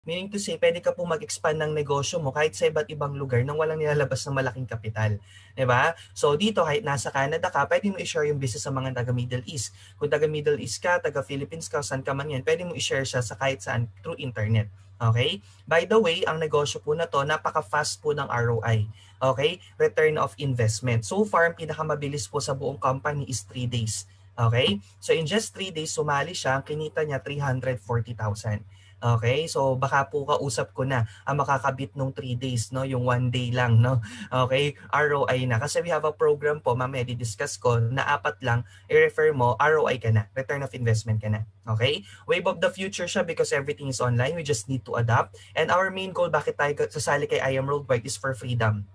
Meaning to say, pwede ka po mag-expand ng negosyo mo kahit sa iba't ibang lugar nang walang nilalabas ng malaking kapital. Diba? So dito, kahit nasa Canada ka, pwede mo i-share yung business sa mga taga Middle East. Kung taga Middle East ka, taga Philippines ka, saan ka man yan, pwede mo i-share siya sa kahit saan through internet. Okay? By the way, ang negosyo po na to, napaka-fast po ng ROI. Okay? Return of investment. So far, ang pinakamabilis po sa buong company is 3 days. Okay? So in just 3 days, sumali siya, ang kinita niya 340,000. Okay, so baka po kausap ko na ang makakabit nung 3 days, no? Yung 1 day lang, no? Okay, ROI na. Kasi we have a program po, mamaya di-discuss ko, na 4 lang, i-refer mo, ROI ka na, return of investment ka na. Okay? Wave of the future siya because everything is online. We just need to adapt. And our main goal, bakit tayo sasali kay I Am Worldwide is for freedom.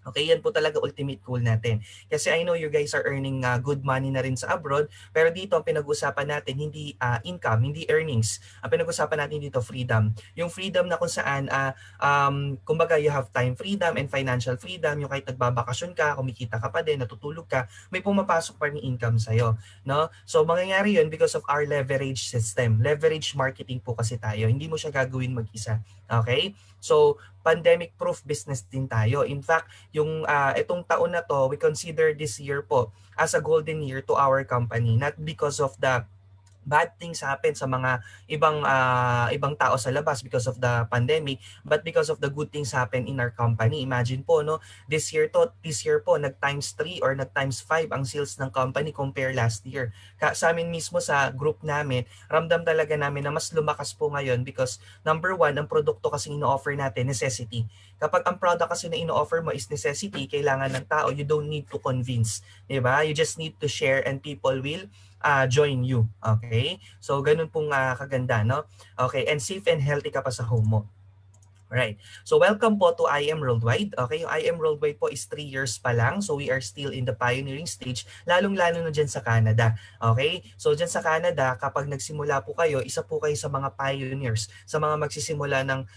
Okay, yan po talaga ultimate goal natin. Kasi I know you guys are earning good money na rin sa abroad, pero dito ang pinag-usapan natin hindi income, hindi earnings. Ang pinag-usapan natin dito freedom. Yung freedom na kung saan kumbaga you have time freedom and financial freedom, yung kahit nagbabakasyon ka, kumikita ka pa din, natutulog ka, may pumapasok pa rin income sa'yo. No? So mangyayari yun because of our leverage system. Leverage marketing po kasi tayo. Hindi mo siya gagawin mag-isa. Okay? So pandemic-proof business din tayo. In fact, yung itong taon na to, we consider this year po as a golden year to our company. Not because of the bad things happen sa mga ibang tao sa labas because of the pandemic, but because of the good things happen in our company. Imagine po, no, this year po nag times 3 or nag times 5 ang sales ng company compare last year. Sa amin mismo sa group namin, ramdam talaga namin na mas lumakas po ngayon because number one, ang produkto kasi ino-offer natin necessity. Kapag ang product kasi na ino-offer mo is necessity, kailangan ng tao, you don't need to convince, 'di ba? You just need to share and people will join you. Okay? So, ganun pong kaganda, no? Okay, and safe and healthy ka pa sa home mo. Right. So welcome po to I Am Worldwide. Okay, yung I Am Worldwide po is 3 years pa lang. So we are still in the pioneering stage, lalong-lalo na dyan sa Canada. Okay? So dyan sa Canada, kapag nagsimula po kayo, isa po kayo sa mga pioneers, sa mga magsisimula ng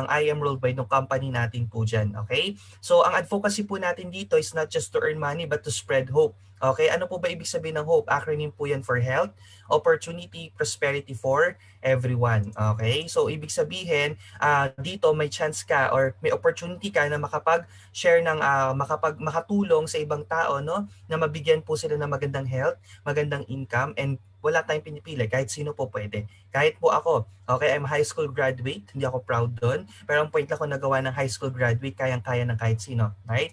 I Am Worldwide, ng company natin po dyan. Okay? So ang advocacy po natin dito is not just to earn money but to spread hope. Okay, ano po ba ibig sabihin ng HOPE? Acronym po yan for health, opportunity, prosperity for everyone. Okay, so ibig sabihin, dito may chance ka or may opportunity ka na makapag-share ng makatulong sa ibang tao, no, na mabigyan po sila ng magandang health, magandang income, and wala tayong pinipili, kahit sino po pwede. Kahit po ako, okay, I'm high school graduate, hindi ako proud doon, pero ang point lang ko nagawa ng high school graduate, kayang-kaya ng kahit sino, right?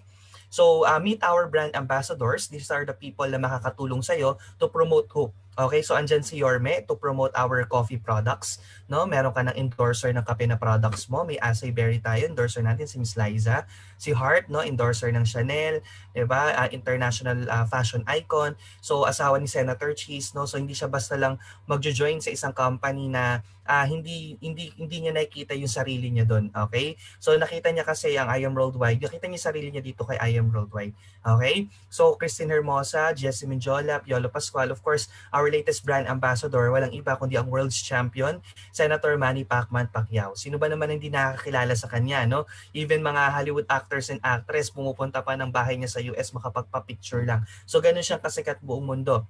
So, meet our brand ambassadors. These are the people na makakatulong sa'yo to promote hope. Okay, so andyan si Yorme to promote our coffee products. No, meron ka ng endorser ng kape na products mo. May Acai Berry tayo, endorser natin si Miss Liza. Si Heart, no, endorser ng Chanel, 'di ba? International fashion icon. So asawa ni Senator Cheese, no. So hindi siya basta lang magjo-join sa isang company na hindi niya nakikita yung sarili niya doon, okay? So nakita niya kasi ang I Am Worldwide, nakita niya sarili niya dito kay I Am Worldwide, okay? So Christine Hermosa, Jessie Minjola, Piolo Pascual, of course, our latest brand ambassador, walang iba kundi ang world's champion, Senator Manny Pacquiao. Sino ba naman hindi nakakilala sa kanya, no? Even mga Hollywood actors and actress pumupunta pa ng bahay niya sa US makapagpa-picture lang. So ganun siyang kasikat buong mundo.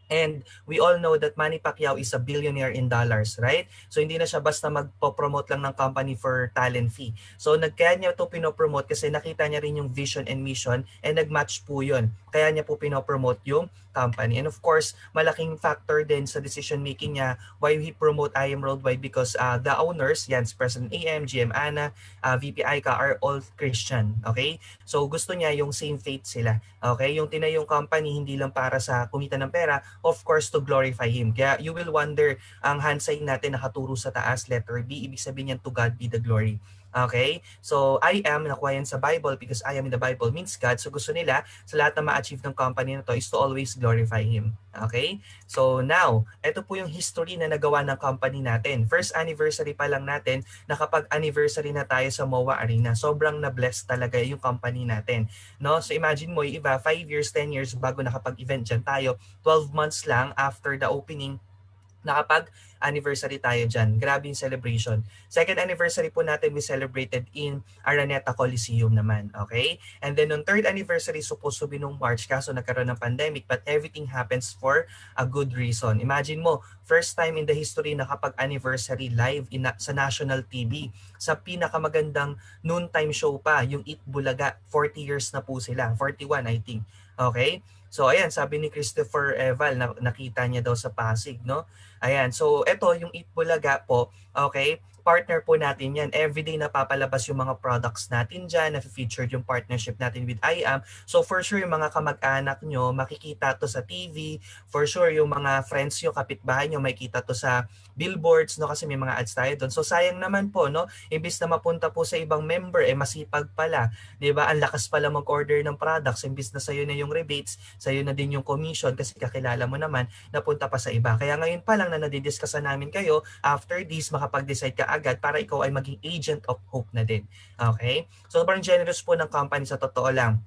And we all know that Manny Pacquiao is a billionaire in dollars, right? So hindi na siya basta magpo-promote lang ng company for talent fee. So kaya niya ito pinopromote kasi nakita niya rin yung vision and mission and nag-match po yun. Kaya niya po pinopromote yung company. And of course, malaking factor din sa decision making niya why he promote I Am Worldwide because the owners, yan, si President AM, GM Ana, VP Aika are all Christian, okay? So gusto niya yung same faith sila, okay? Yung tinayong company hindi lang para sa kumita ng pera, of course to glorify Him. Kaya you will wonder, ang hand sign natin nakaturo sa taas, letter B, ibig sabihin yan to God be the glory. Okay? So, I am, nakuha yan sa Bible because I am in the Bible means God. So, gusto nila sa lahat na ma-achieve ng company na to is to always glorify Him. Okay? So, now, ito po yung history na nagawa ng company natin. First anniversary pa lang natin, nakapag-anniversary na tayo sa MOA Arena. Sobrang na-bless talaga yung company natin. No? So, imagine mo, yung iba, 5 years, 10 years bago nakapag-event dyan tayo, 12 months lang after the opening, nakapag-anniversary tayo dyan. Grabe yung celebration. Second anniversary po natin, we celebrated in Araneta Coliseum naman. Okay? And then on third anniversary, supposed to be nung March, kaso nagkaroon ng pandemic, but everything happens for a good reason. Imagine mo, first time in the history na kapag-anniversary live sa national TV, sa pinakamagandang noontime show pa, yung Eat Bulaga, 40 years na po sila, 41 I think. Okay? So ayan, sabi ni Christopher Eval, nakita niya daw sa Pasig, no? Ayan, so ito yung Eat Bulaga po, okay? Partner po natin yan. Everyday napapalabas yung mga products natin dyan, na-featured yung partnership natin with IAM. So for sure yung mga kamag-anak nyo, makikita to sa TV. For sure yung mga friends nyo, kapitbahay nyo, makikita to sa billboards, no? Kasi may mga ads tayo doon. So sayang naman po, no? Imbis na mapunta po sa ibang member, masipag pala. 'Di ba? Ang lakas pala mag-order ng products, imbis na sa'yo na yung rebates, sa'yo na din yung commission kasi kakilala mo naman, napunta pa sa iba. Kaya ngayon pa lang na nadidiscuss namin kayo, after this, makapag-decide ka agad para ikaw ay maging agent of hope na din. Okay? So, sobrang generous po ng company sa totoo lang.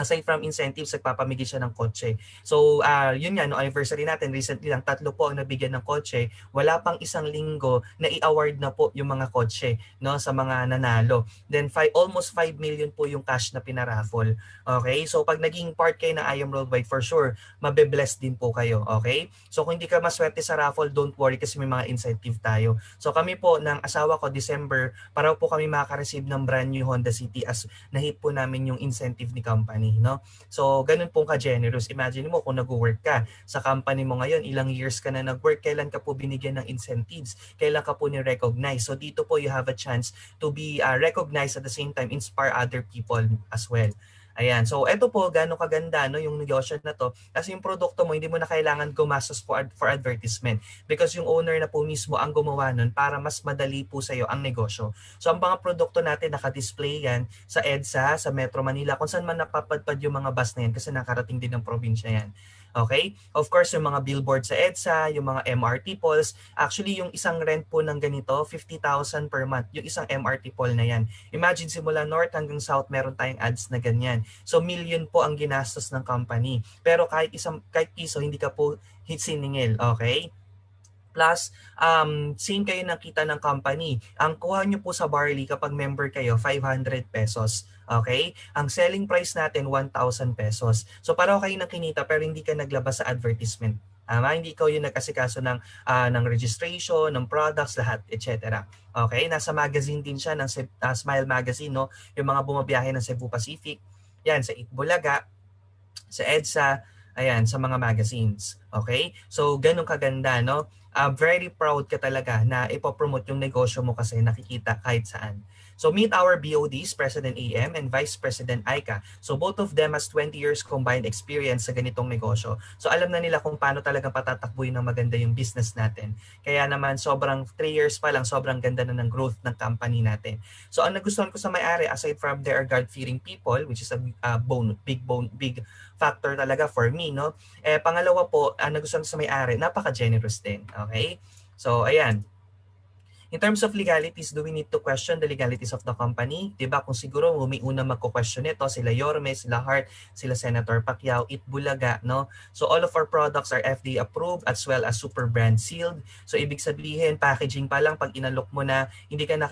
Aside from incentives, nagpapamigay siya ng kotse. So, yun nga, no anniversary natin, recently lang, 3 po ang nabigyan ng kotse. Wala pang isang linggo na i-award na po yung mga kotse, no, sa mga nanalo. Then, almost 5 million po yung cash na pinaraffle. Okay? So, pag naging part kayo ng IAM Worldwide, for sure, mabe-bless din po kayo. Okay? So, kung hindi ka maswerte sa raffle, don't worry kasi may mga incentive tayo. So, kami po, ng asawa ko, December, para po kami makaka-receive ng brand new Honda City as na-hit po namin yung incentive ni company, no? So, ganun pong ka-generous. Imagine mo kung nag-work ka sa company mo ngayon, ilang years ka na nag-work, kailan ka po binigyan ng incentives? Kailan ka po ni-recognize? So, dito po you have a chance to be recognized at the same time, inspire other people as well. Ayan. So, eto po, gano'ng kaganda no, yung negosyo na to. Kasi yung produkto mo, hindi mo na kailangan gumastos for advertisement. Because yung owner na po mismo ang gumawa nun para mas madali po sa'yo ang negosyo. So, ang mga produkto natin, naka-display yan sa EDSA, sa Metro Manila, kung saan man napapadpad yung mga bus na yan kasi nakarating din ng probinsya yan. Okay? Of course, yung mga billboard sa EDSA, yung mga MRT polls. Actually, yung isang rent po ng ganito, 50,000 per month. Yung isang MRT poll na yan. Imagine simula north hanggang south, meron tayong ads na ganyan. So, million po ang ginastos ng company. Pero kahit piso, hindi ka po siningil. Okay? Plus, same kayo ng kita ng company. Ang kuha nyo po sa Barley kapag member kayo, 500 pesos. Okay? Ang selling price natin, 1,000 pesos. So, pareho kayo ng kinita pero hindi ka naglabas sa advertisement. Hindi ikaw yung nagkasikaso ng registration, ng products, lahat, etc. Okay? Nasa magazine din siya ng Smile Magazine, no? Yung mga bumabiyahe ng Cebu Pacific. Yan, sa Itbulaga, sa EDSA, ayan, sa mga magazines. Okay? So, ganun kaganda, no? Very proud ka talaga na ipopromote yung negosyo mo kasi nakikita kahit saan. So meet our BODs, President AM and Vice President Aika. So both of them has 20 years combined experience sa ganitong negosyo. So alam na nila kung paano talagang patatakbuhin ng maganda yung business natin. Kaya naman sobrang 3 years pa lang, sobrang ganda na ng growth ng company natin. So ang nagustuhan ko sa may-ari, aside from their God-fearing people, which is a big factor talaga for me, no? Pangalawa po, ang nagustuhan ko sa may-ari, napaka-generous din. Okay? So ayan. In terms of legalities, do we need to question the legalities of the company? Diba? Kung siguro may unang magko-question nito, sila Yorme, sila Hart, sila Senator Pacquiao, Itbulaga, no? So all of our products are FDA approved as well as super brand sealed. So ibig sabihin, packaging pa lang pag inalok mo na, hindi ka na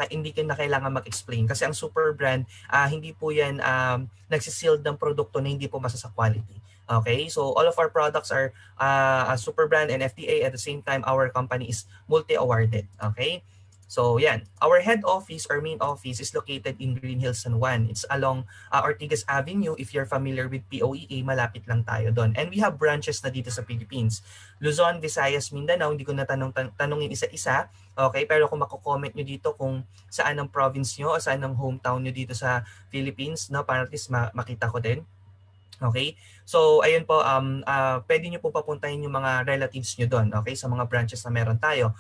kailangan mag-explain kasi ang super brand, hindi po yan nagsisealed ng produkto na hindi po masa sa quality. Okay, so all of our products are super brand and FDA. At the same time, our company is multi-awarded. Okay. So yan, our head office or main office is located in Green Hills, San Juan. It's along Ortigas Avenue. If you're familiar with POEA, malapit lang tayo doon. And we have branches na dito sa Philippines. Luzon, Visayas, Mindanao, hindi ko na tanungin isa-isa. Okay, pero kung mako-comment nyo dito kung saan ang province nyo o saan ang hometown nyo dito sa Philippines, no, para at least makita ko din. Okay? So, ayun po, pwede nyo po papuntahin yung mga relatives nyo doon, okay? Sa mga branches na meron tayo.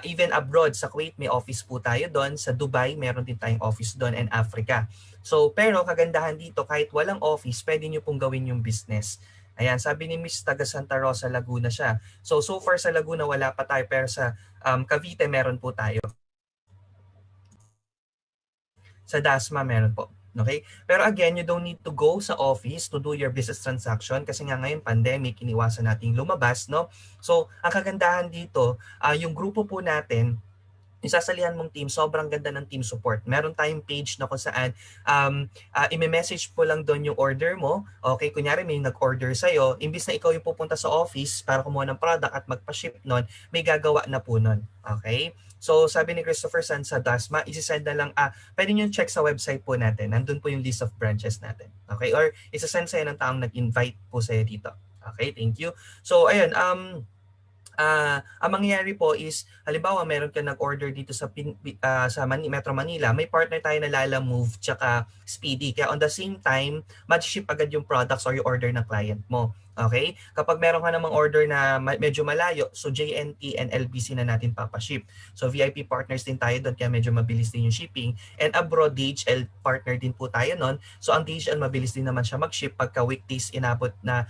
Even abroad, sa Kuwait, may office po tayo doon. Sa Dubai, meron din tayong office doon, and Africa. So, pero kagandahan dito, kahit walang office, pwede nyo pong gawin yung business. Ayan, sabi ni Miss taga Santa Rosa, Laguna siya. So far sa Laguna, wala pa tayo, pero sa Cavite, meron po tayo. Sa Dasma, meron po. Okay? Pero again, you don't need to go sa office to do your business transaction kasi nga ngayon pandemic, iniwasan nating lumabas, no? So, ang kagandahan dito, yung grupo po natin, yung sasalihan mong team, sobrang ganda ng team support. Meron tayong page na kung saan i-message po lang doon yung order mo. Okay, kunyari may nag-order sa'yo, imbis na ikaw yung pupunta sa office para kumuha ng product at magpa-ship nun, may gagawa na po nun. Okay? So sabi ni Christopher San sa Dasma, isi-send na lang, pwede nyo check sa website po natin. Nandun po yung list of branches natin. Okay? Or isa-send sa'yo ng taong nag-invite po sa'yo dito. Okay, thank you. So ayun, ang mangyayari po is, halimbawa meron ka nag-order dito sa Metro Manila, may partner tayo na Lala Move tsaka Speedy. Kaya on the same time, match-ship agad yung products or yung order ng client mo. Okay? Kapag meron ka namang order na medyo malayo, so JNT and LBC na natin papaship. So VIP partners din tayo doon, kaya medyo mabilis din yung shipping. And abroad, DHL partner din po tayo noon. So ang DHL, mabilis din naman siya mag-ship. Pagka weekdays inabot na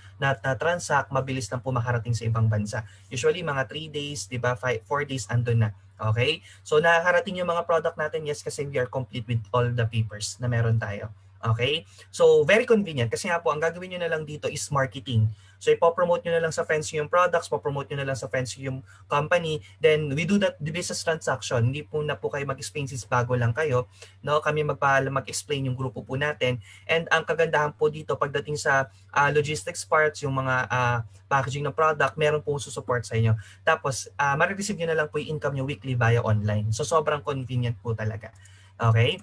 transact, mabilis lang po makarating sa ibang bansa. Usually mga 3 days, 'di ba? 4 days andun na. Okay? So nakakarating yung mga product natin, yes, kasi we are complete with all the papers na meron tayo. Okay? So very convenient kasi nga po ang gagawin niyo na lang dito is marketing. So ipo-promote niyo na lang sa friends yung products, po-promote niyo na lang sa friends yung company, then we do that the business transaction. Hindi po na po kayo mag-explain since bago lang kayo, no? Kami mag-explain yung grupo po natin. And ang kagandahan po dito pagdating sa logistics parts, yung mga packaging ng product, meron po support sa inyo. Tapos, ma-receive nyo na lang po yung income nyo weekly via online. So, sobrang convenient po talaga. Okay?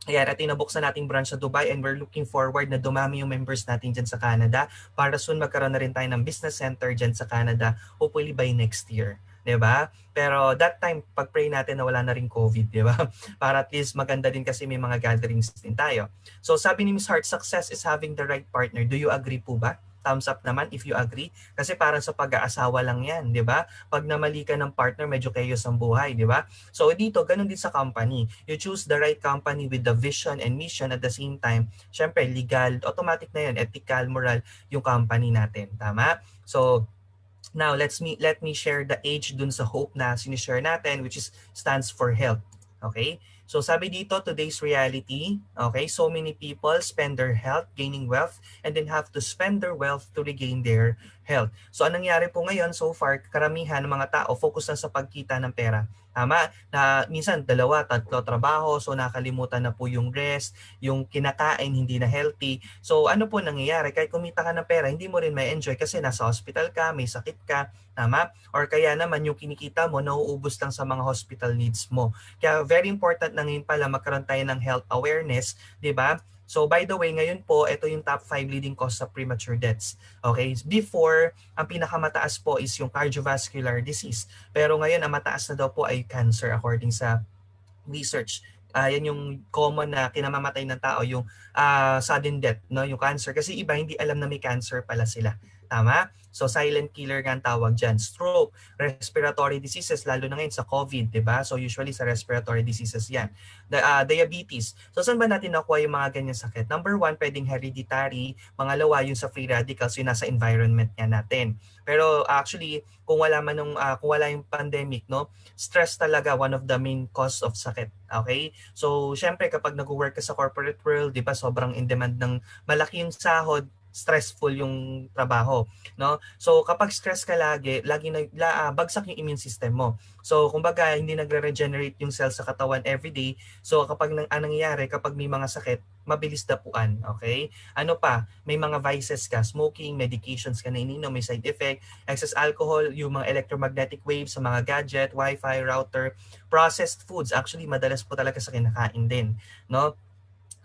Ayan, at tinabuksan nating branch sa Dubai and we're looking forward na dumami yung members natin dyan sa Canada para soon magkaroon na rin tayo ng business center dyan sa Canada, hopefully by next year. 'Di ba? Pero that time, pag-pray natin na wala na rin COVID, 'di ba? Para at least maganda din kasi may mga gatherings din tayo. So sabi ni Ms. Hart, success is having the right partner. Do you agree po ba? Thumbs up naman if you agree. Kasi parang sa pag-aasawa lang yan, di ba? Pag namali ka ng partner, medyo chaos ang buhay, di ba? So dito, ganun din sa company. You choose the right company with the vision and mission at the same time. Syempre, legal, automatic na yun, ethical, moral, yung company natin. Tama? So, now, let me share the H dun sa hope na sinishare natin, which is stands for health. Okay? So sabi dito, today's reality, okay, so many people spend their health gaining wealth and then have to spend their wealth to regain their health. So anong nangyari po ngayon so far, karamihan ng mga tao focus na sa pagkita ng pera. Tama? Na minsan 2, 3 trabaho, so nakalimutan na po yung rest, yung kinakain hindi na healthy. So ano po nangyayari? Kahit kumita ka ng pera, hindi mo rin may enjoy kasi nasa hospital ka, may sakit ka, tama? Or kaya naman yung kinikita mo nauubos lang sa mga hospital needs mo. Kaya very important na ngayon pala magkaroon tayo ng health awareness, 'di ba? So by the way, ngayon po, ito yung top 5 leading cause of premature deaths. Okay? Before, ang pinakamataas po is yung cardiovascular disease. Pero ngayon, ang mataas na daw po ay cancer according sa research. Yan yung common na kinamamatay ng tao, yung sudden death, no? Yung cancer. Kasi iba hindi alam na may cancer pala sila. Tama? So silent killer nga ang tawag dyan. Stroke, respiratory diseases, lalo na ngayon sa COVID, di ba? So usually sa respiratory diseases yan. Diabetes. So saan ba natin nakuha yung mga ganyan sakit? Number 1, pwedeng hereditary. Pangalawa, yung sa free radicals, yung nasa environment nga natin. Pero actually, kung wala yung pandemic, no, stress talaga one of the main cause of sakit. Okay? So syempre kapag nag-work ka sa corporate world, di ba, sobrang in demand ng malaki yung sahod, stressful yung trabaho, no? So kapag stress ka lagi bagsak yung immune system mo. So kumbaga hindi nagre-regenerate yung cells sa katawan every day. So kapag nangyayari kapag may mga sakit, mabilis dapuan, okay? Ano pa? May mga vices ka, smoking, medications ka na ininom, may side effect, excess alcohol, yung mga electromagnetic waves sa mga gadget, wifi, router, processed foods, actually madalas po talaga sa kinakain din, no?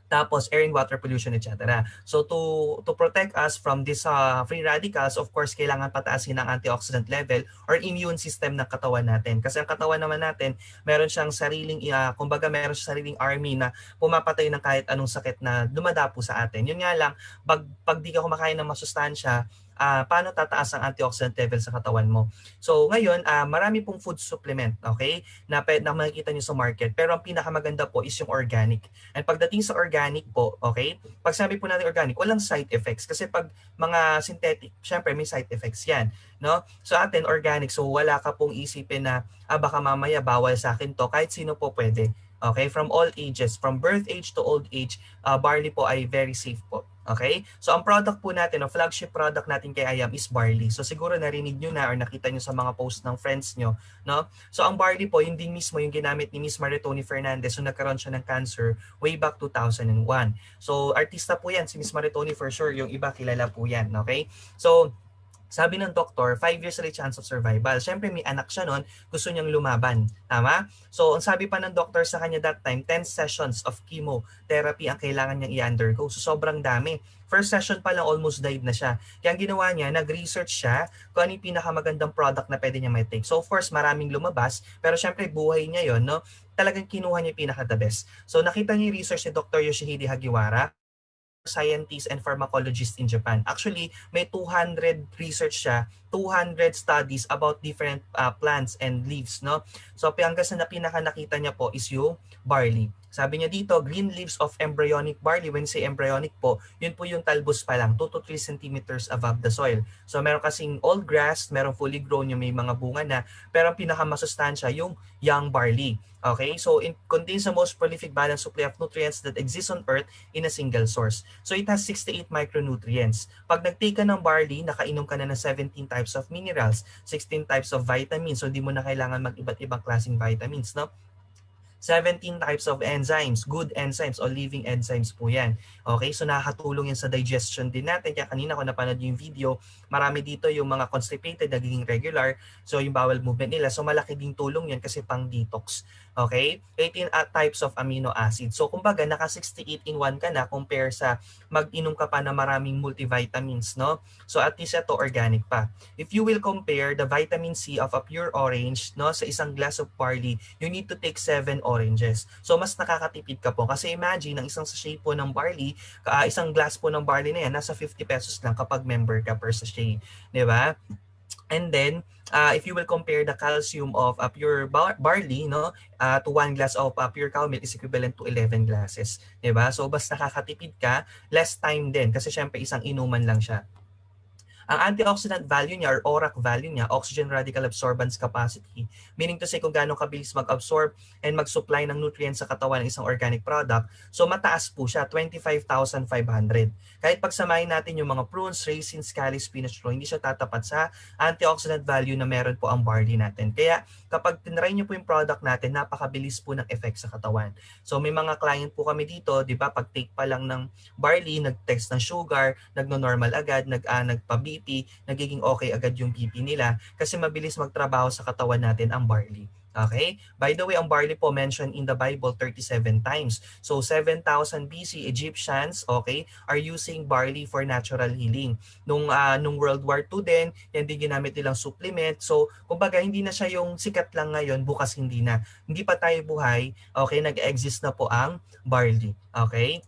Tapos air and water pollution, etc. So to protect us from these free radicals, of course, kailangan pataasin ang antioxidant level or immune system ng katawan natin. Kasi ang katawan naman natin, meron siyang kumbaga meron siyang sariling army na pumapatay ng kahit anong sakit na dumadapo sa atin. Yun nga lang, pag di ka kumakain ng masustansya, paano tataas ang antioxidant level sa katawan mo. So ngayon, marami pong food supplement, okay, na makikita nyo sa market. Pero ang pinakamaganda po is yung organic. And pagdating sa organic po, okay, pag sabi po natin organic, walang side effects. Kasi pag mga synthetic, syempre may side effects yan. No? So atin, organic, so wala ka pong isipin na baka mamaya bawal sa akin to. Kahit sino po pwede. Okay, from all ages, from birth age to old age, barley po ay very safe po. Okay? So ang product po natin, o flagship product natin kay Ayam is barley. So siguro narinig nyo na or nakita nyo sa mga post ng friends nyo, no? So ang barley po, yun din mismo yung ginamit ni Miss Maritoni Fernandez so nagkaroon siya ng cancer way back 2001. So artista po yan, si Miss Maritoni for sure, yung iba kilala po yan, okay? So sabi ng doktor, 5 years ulit chance of survival. Siyempre may anak siya noon, gusto niyang lumaban. Tama? So ang sabi pa ng doktor sa kanya that time, 10 sessions of chemotherapy ang kailangan niyang i-undergo. So sobrang dami. First session pa lang almost died na siya. Kaya ang ginawa niya, nag-research siya kung ano yung pinakamagandang product na pwede niya may take. So first, maraming lumabas, pero siyempre buhay niya yon, no? Talagang kinuha niya yung pinaka-the best. So nakita niya yung research ni Dr. Yoshihide Hagiwara, scientist and pharmacologist in Japan. Actually, may 200 research siya, 200 studies about different plants and leaves, no? So, hanggang sa pinaka nakita niya po is yung barley. Sabi niya dito, green leaves of embryonic barley. When say embryonic po, yun po yung talbos pa lang, 2 to 3 centimeters above the soil. So, meron kasing old grass, meron fully grown yung may mga bunga na, pero ang pinakamasustansya yung young barley. Okay? So, it contains the most prolific balanced supply of nutrients that exists on earth in a single source. So, it has 68 micronutrients. Pag nag-take ka ng barley, nakainom ka na ng 17 types of minerals, 16 types of vitamins. So, di mo na kailangan mag-iba't ibang klaseng vitamins, no? 17 types of enzymes, good enzymes o living enzymes po yan. Okay, so nakakatulong yan sa digestion din natin. Kaya kanina ko napanood yung video, marami dito yung mga constipated, nagiging regular. So yung bowel movement nila. So malaki din tulong yan kasi pang detox. Okay, 18 types of amino acids. So kumbaga naka 68 in 1 ka na compare sa mag-inom ka pa na maraming multivitamins, no? So at least ito organic pa. If you will compare the vitamin C of a pure orange, no, sa isang glass of barley, you need to take 7 oranges. So mas nakakatipid ka po kasi imagine ang isang sachet po ng barley, isang glass po ng barley na yan nasa 50 pesos lang kapag member ka per sachet, 'di ba? And then if you will compare the calcium of a pure barley, no, to 1 glass of pure cow milk is equivalent to 11 glasses, 'di ba? So mas nakakatipid ka, less time din kasi syempre isang inuman lang siya. Ang antioxidant value niya or ORAC value niya, oxygen radical absorbance capacity, meaning to say kung gaano kabilis mag-absorb and mag-supply ng nutrients sa katawan ng isang organic product, so mataas po siya, 25,500. Kahit pagsamahin natin yung mga prunes, raisins, scallions, spinach roll, hindi siya tatapat sa antioxidant value na meron po ang barley natin. Kaya kapag tinry nyo po yung product natin, napakabilis po ng effect sa katawan. So may mga client po kami dito, di ba, pag take pa lang ng barley, nag-test ng sugar, nagno-normal agad, nagpa-BP, nagiging okay agad yung BP nila kasi mabilis magtrabaho sa katawan natin ang barley. Okay? By the way, ang barley po mentioned in the Bible 37 times. So 7,000 BC, Egyptians, okay, are using barley for natural healing. Nung World War II din, yan din ginamit nilang supplement. So, kumbaga, hindi na siya yung sikat lang ngayon, bukas hindi na. Hindi pa tayo buhay, okay, nag-exist na po ang barley. Okay?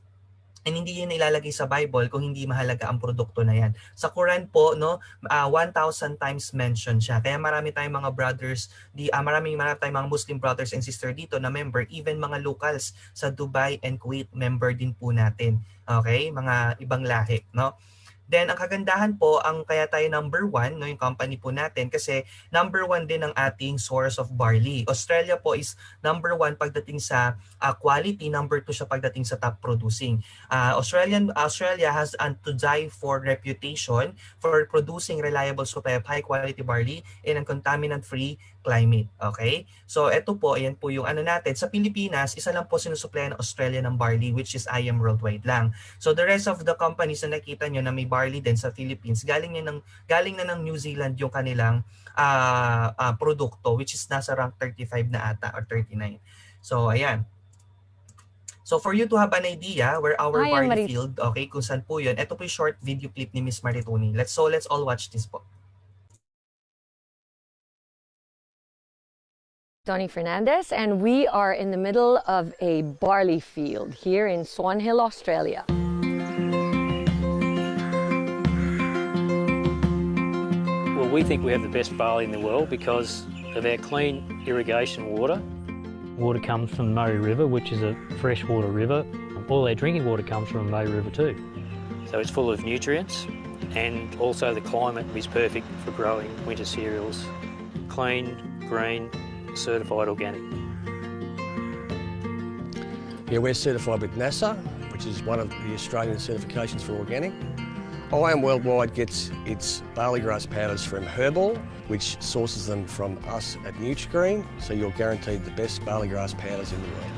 And hindi yun ilalagay sa Bible kung hindi mahalaga ang produkto na yan. Sa Quran po, no, 1,000 times mentioned siya. Kaya marami tayong mga brothers, marami tayong mga Muslim brothers and sister dito na member, even mga locals sa Dubai and Kuwait, member din po natin. Okay? Mga ibang lahi, no? Then, ang kagandahan po, ang kaya tayo number 1, no, yung company po natin, kasi number 1 din ang ating source of barley. Australia po is number 1 pagdating sa quality, number 2 siya pagdating sa top producing. Australia has an to die for reputation for producing reliable supply of high quality barley in a contaminant-free climate. Okay? So, ito po, ayan po yung ano natin. Sa Pilipinas, isa lang po sinusupply ng Australia ng barley, which is IM Worldwide lang. So, the rest of the companies na nakita nyo na may barley din sa Philippines, galing na ng New Zealand yung kanilang produkto, which is nasa rank 35 na ata or 39. So, ayan. So for you to have an idea where our barley field, okay, kung saan po yun, ito po yung short video clip ni Miss Maritoni. Let's all watch this po. Tony Fernandez, and we are in the middle of a barley field here in Swan Hill, Australia. Well, we think we have the best barley in the world because of our clean irrigation water. Water comes from the Murray River, which is a freshwater river. All our drinking water comes from the Murray River too. So it's full of nutrients, and also the climate is perfect for growing winter cereals. Clean, green, certified organic. Yeah, we're certified with NASA, which is one of the Australian certifications for organic. IAM Worldwide gets its barley grass powders from Herbal, which sources them from us at Nutrigreen, so you're guaranteed the best barley grass powders in the world.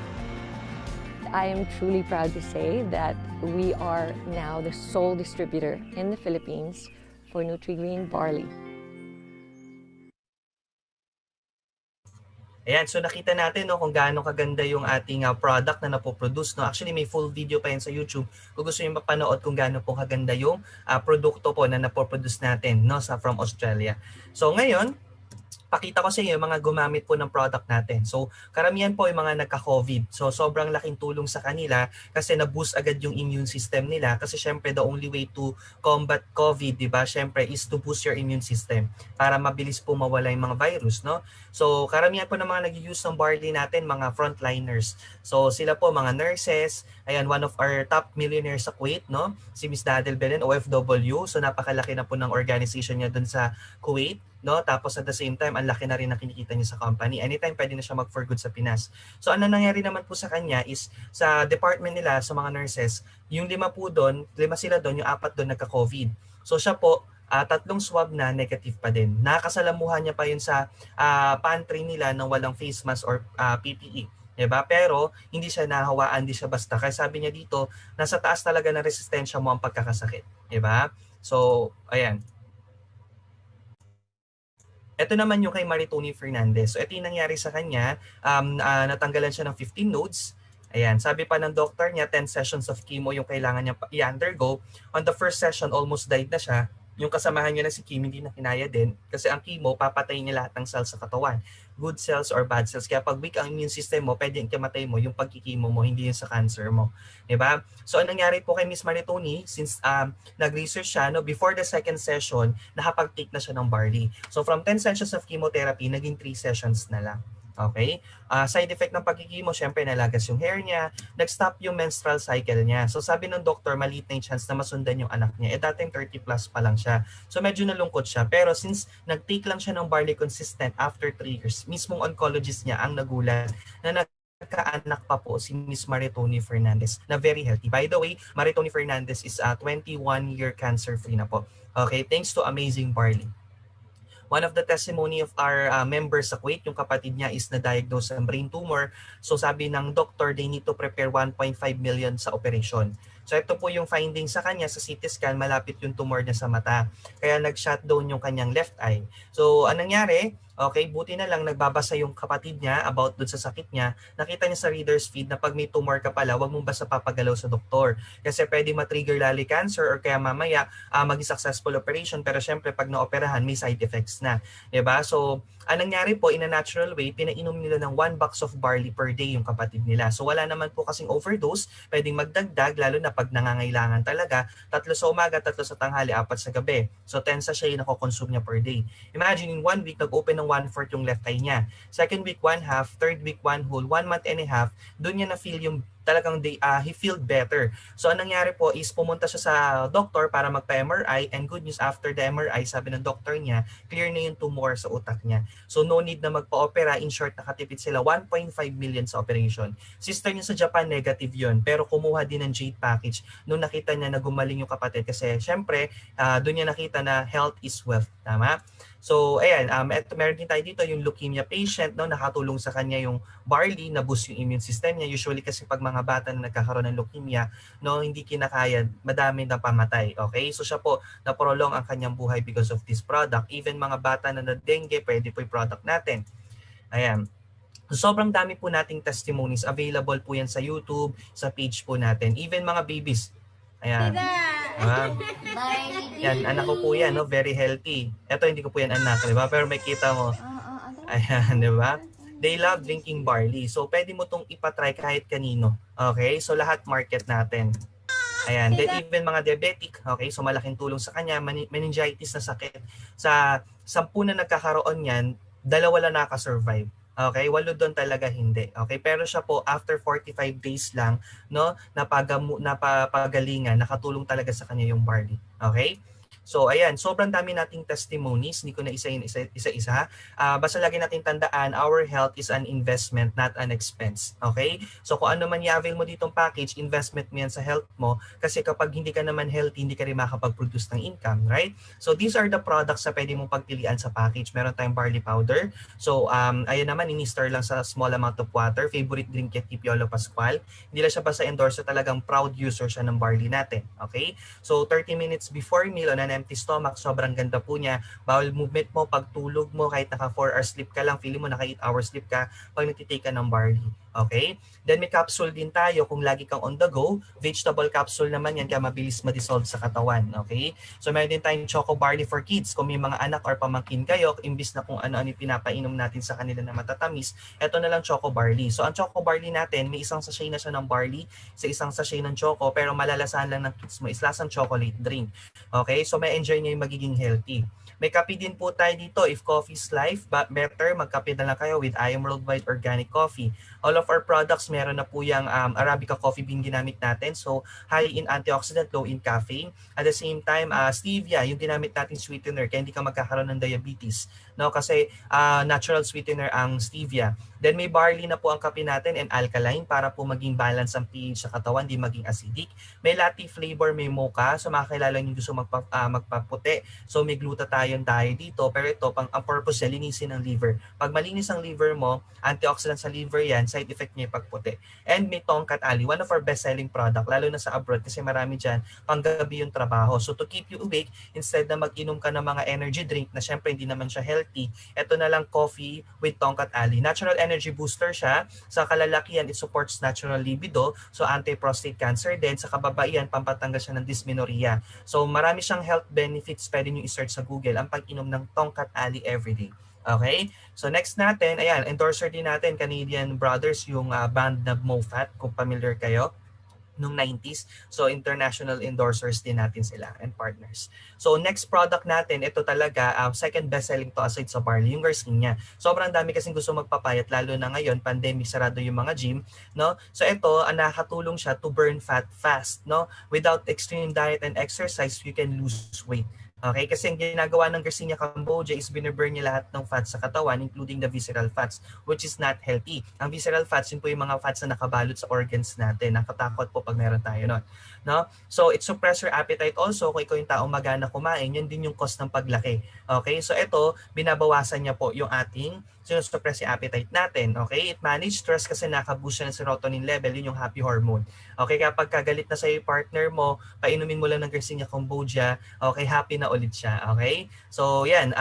I am truly proud to say that we are now the sole distributor in the Philippines for Nutrigreen barley. Ayan, so nakita natin no, kung gaano kaganda yung ating product na napoproduce. No? Actually, may full video pa yan sa YouTube kung gusto nyo mapanood kung gaano po kaganda yung produkto po na napoproduce natin no, from Australia. So ngayon, pakita ko sa inyo yung mga gumamit po ng product natin. So, karamihan po yung mga nagka-COVID. So, sobrang laking tulong sa kanila kasi na-boost agad yung immune system nila. Kasi syempre, the only way to combat COVID, di ba, syempre, is to boost your immune system para mabilis po mawala yung mga virus, no? So, karamihan po ng mga nag-use ng barley natin, mga frontliners. So, sila po, mga nurses. Ayan, one of our top millionaires sa Kuwait, no? Si Miss Dadel Belen, OFW. So, napakalaki na po ng organization niya dun sa Kuwait. No, tapos at the same time ang laki na rin na kinikita niya sa company. Anytime pwede na siya mag for good sa Pinas. So ano nangyari naman po sa kanya is sa department nila sa mga nurses, yung 5 sila doon, yung 4 doon nagka-COVID. So siya po 3 swab na negative pa din. Nakasalamuhan niya pa yun sa pantry nila nang walang face mask or PPE. Diba? Pero hindi siya nahawaan, hindi siya basta. Kaya sabi niya dito, nasa taas talaga ng resistensya mo ang pagkakasakit. Diba? So, ayan. Ito naman yung kay Maritoni Fernandez. So ito yung nangyari sa kanya, natanggalan siya ng 15 nodes. Ayan, sabi pa ng doctor niya, 10 sessions of chemo yung kailangan niya i-undergo. On the first session, almost died na siya. Yung kasamahan niya na si Kim, hindi na kinaya din. Kasi ang chemo, papatay niya lahat ng cells sa katawan. Good cells or bad cells. Kaya pag weak ang immune system mo, pwede yung kamatay mo yung pagkikimo mo, hindi yung sa cancer mo. Diba? So, ang nangyari po kay Miss Maritoni, since nag-research siya, no, before the second session, nakapag-take na siya ng barley. So, from 10 sessions of chemotherapy, naging 3 sessions na lang. Okay? Side effect ng pagkikimo, syempre nalagas yung hair niya, nag-stop yung menstrual cycle niya. So sabi ng doktor, maliit na yung chance na masundan yung anak niya. Dating 30 plus pa lang siya. So medyo nalungkot siya. Pero since nag-take lang siya ng barley consistent after 3 years, mismong oncologist niya ang nagulat na nagkaanak pa po si Miss Maritoni Fernandez na very healthy. By the way, Maritoni Fernandez is 21-year cancer-free na po. Okay? Thanks to Amazing Barley. One of the testimony of our members sa Kuwait, yung kapatid niya is na-diagnose ng brain tumor. So sabi ng doctor, they need to prepare 1.5 million sa operation. So ito po yung finding sa kanya sa CT scan, malapit yung tumor niya sa mata. Kaya nag-shutdown yung kanyang left eye. So anong nangyari? Okay, buti na lang nagbabasa yung kapatid niya about dun sa sakit niya. Nakita niya sa reader's feed na pag may tumor ka pala, wag mong basta papagalaw sa doktor. Kasi pwede matrigger lali cancer or kaya mamaya maging successful operation. Pero syempre pag naoperahan, may side effects na. Diba? So, anong nangyari po, in a natural way, pinainom nila ng 1 box of barley per day yung kapatid nila. So wala naman po kasing overdose, pwedeng magdagdag, lalo na pag nangangailangan talaga, 3 sa umaga, 3 sa tanghali, 4 sa gabi. So 10 sachet na nakokonsume niya per day. Imagine in 1 week, nag-open ng 1/4 yung left eye niya. Second week, 1/2. Third week, 1 whole. 1 month and a half, doon niya na-feel yung talagang he felt better. So anong nangyari po is pumunta siya sa doktor para magpa-MRI, and good news, after the MRI, sabi ng doktor niya, clear na yung tumor sa utak niya. So no need na magpa-opera. In short, nakatipid sila 1.5 million sa operation. Sister niya sa Japan, negative yun. Pero kumuha din ng Jade package nung nakita niya na gumaling yung kapatid. Kasi syempre, doon niya nakita na health is wealth. Tama? So, ayan, meron din tayo dito yung leukemia patient, no, nakatulong sa kanya yung barley na boost yung immune system niya. Usually kasi pag mga bata na nagkakaroon ng leukemia, no, hindi kinakaya, madami na pamatay. Okay? So siya po na-prolong ang kanyang buhay because of this product. Even mga bata na na-dengue, pwede po yung product natin. Ayan. So, sobrang dami po nating testimonies. Available po yan sa YouTube, sa page po natin. Even mga babies. Ayan. Yan, anak ko po yan, no? Very healthy. Ito, hindi ko po yan anak, di ba? Pero may kita mo. Ayan, di ba? They love drinking barley. So, pwede mo itong ipatry kahit kanino. Okay? So, lahat market natin. Ayan. Then, even mga diabetic. Okay? So, malaking tulong sa kanya. Meningitis na sakit. Sa 10 na nagkakaroon yan, 2 lang nakasurvive. Okay, 8 doon talaga hindi. Okay, pero siya po after 45 days lang, no, napagalingan, nakatulong talaga sa kanya yung barley. Okay? So ayan, sobrang dami nating testimonies, hindi ko na isa-isa. Basta lagi nating tandaan, our health is an investment, not an expense. Okay? So kung ano man i-avail mo ditong package, investment mo yan sa health mo kasi kapag hindi ka naman healthy, hindi ka rin makakapag-produce ng income, right? So these are the products na pwede mong pagpilian sa package. Meron tayong barley powder. So ayan naman, ini-stir lang sa small amount of water. Favorite drink kay Piolo Pascual. Hindi lang siya basta endorser, talagang proud user siya ng barley natin. Okay? So 30 minutes before meal on an empty stomach, sobrang ganda po niya. Bawal movement mo, pagtulog mo, kahit naka 4 hours sleep ka lang, feeling mo naka 8 hours sleep ka pag nagtitake ka ng barley. Okay? Then may capsule din tayo kung lagi kang on the go. Vegetable capsule naman yan kaya mabilis ma-dissolve sa katawan. Okay? So meron din tayong Choco Barley for kids. Kung may mga anak or pamangkin kayo, imbis na kung ano-ano pinapainom natin sa kanila na matatamis, eto na lang Choco Barley. So ang Choco Barley natin, may isang sachet na siya ng barley sa isang sachet ng choco, pero malalasahan lang ng kids mo is lasang chocolate drink. Okay? So may enjoy niya yung magiging healthy. May kape din po tayo dito. If coffee is life, but better magkape na lang kayo with I Am Worldwide Organic Coffee. All of our products, meron na po yung Arabica coffee bean ginamit natin. So, high in antioxidant, low in caffeine. At the same time, stevia, yung ginamit natin sweetener, kaya hindi ka magkakaroon ng diabetes. No? Kasi natural sweetener ang stevia. Then may barley na po ang kape natin and alkaline para po maging balance ang pH sa katawan, di maging acidic. May latte flavor, may mocha. So makakilala nyo gusto magpaputi. So may glutathione tayo dito. Pero ito, ang purpose niya, linisin ang liver. Pag malinis ang liver mo, antioxidant sa liver yan, side effect niya pagputi. And may Tongkat Ali, one of our best-selling product, lalo na sa abroad kasi marami dyan, panggabi yung trabaho. So to keep you awake, instead na mag-inom ka ng mga energy drink na syempre hindi naman siya healthy, ito na lang coffee with Tongkat Ali. Natural energy booster siya. Sa kalalakihan, it supports natural libido. So anti-prostate cancer din. Sa kababaihan, pampatanggal siya ng dysmenorrhea. So marami siyang health benefits. Pwede nyo i-search sa Google ang pag-inom ng Tongkat Ali everyday. Okay? So next natin, ayan, endorser din natin, Canadian Brothers, yung band na MoFat, kung familiar kayo, nung 90s. So international endorsers din natin sila and partners. So next product natin, ito talaga, second best-selling to aside sa barley, yung Garcinia. Sobrang dami kasing gusto magpapayat, lalo na ngayon, pandemic, sarado yung mga gym. No? So ito, nakakatulong siya to burn fat fast. No? Without extreme diet and exercise, you can lose weight. Okay, kasi ang ginagawa ng Garcinia Cambogia is binaburn niya lahat ng fats sa katawan, including the visceral fats, which is not healthy. Ang visceral fats, yun po yung mga fats na nakabalot sa organs natin. Nakatakot po pag meron tayo nun. No? So, it suppress your appetite also. Kung ikaw yung taong magana kumain, yun din yung cause ng paglaki. Okay, so ito, binabawasan niya po yung ating suppress yung appetite natin. Okay, it manage stress kasi nakaboost siya ng serotonin level, yun yung happy hormone. Okay, kapag kagalit na sa'yo yung partner mo, painumin mo lang ng Garcinia Cambogia, okay, happy na ulit siya. Okay, so yan,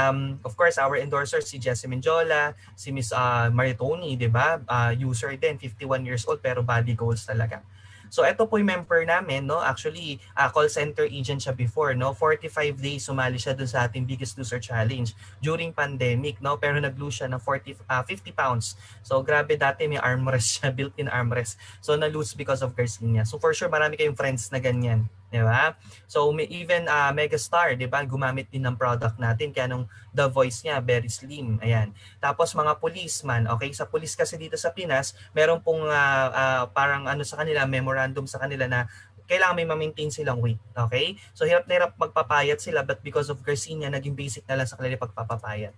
of course, our endorsers, si Jessamine Jola, si Miss Maritoni, di ba? User din, 51 years old, pero body goals talaga. So ito po yung member namin, no? Actually, call center agent siya before, no? 45 days sumali siya dun sa ating Biggest Loser Challenge during pandemic, no? Pero nag-lose siya ng 50 pounds. So grabe, dati may armrest siya, built-in armrest. So na-lose because of Garcinia. So for sure, marami kayong friends na ganyan. Di ba? So may even Megastar, di ba? Gumamit din ng product natin. Kaya nung The Voice niya, very slim. Ayan. Tapos mga policeman, okay? Sa police kasi dito sa Pinas, meron pong parang ano sa kanila, memorandum sa kanila na kailangan may ma-maintain silang weight. Okay? So hirap na hirap magpapayat sila, but because of Garcinia, naging basic na lang sa kanila pagpapapayat.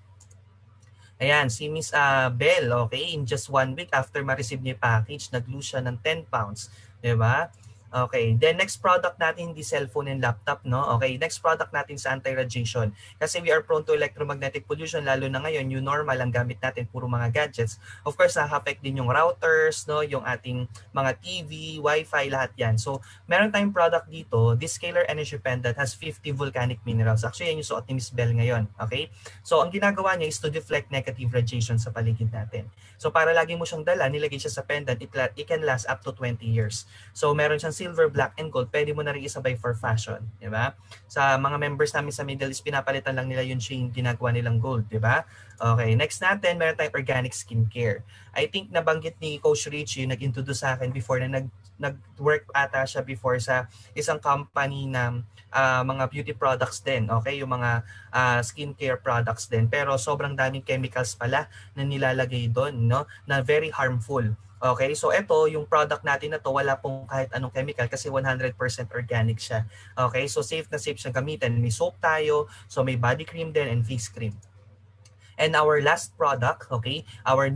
Ayan, si Miss Bell, okay? In just 1 week after ma-receive niya yung package, nag-lose siya ng 10 pounds. Di ba? Okay, then next product natin, hindi cellphone and laptop, no? Okay, next product natin sa anti-radiation. Kasi we are prone to electromagnetic pollution, lalo na ngayon, new normal, ang gamit natin, puro mga gadgets. Of course, na-affect din yung routers, no? Yung ating mga TV, Wi-Fi, lahat yan. So, meron tayong product dito, this Scalar Energy Pendant has 50 volcanic minerals. Actually, yan yung suot ni Miss Bell ngayon, okay? So, ang ginagawa niya is to deflect negative radiation sa paligid natin. So, para lagi mo siyang dala, nilagay siya sa pendant, it can last up to 20 years. So, meron siyang silver, black, and gold. Pwede mo na rin isabay for fashion. Diba? Sa mga members namin sa Middle East, pinapalitan lang nila yung chain, ginagawa nilang gold. Diba? Okay, next natin, meron tayong organic skincare. I think nabanggit ni Coach Richie, nag-introduce sa akin before na nag-work ata siya before sa isang company na mga beauty products din. Okay, yung mga skincare products din. Pero sobrang daming chemicals pala na nilalagay doon, no? Na very harmful. Okay, so ito, yung product natin na to, wala pong kahit anong chemical kasi 100% organic siya. Okay, so safe na safe siyang gamitin. May soap tayo, so may body cream din and face cream. And our last product, okay, our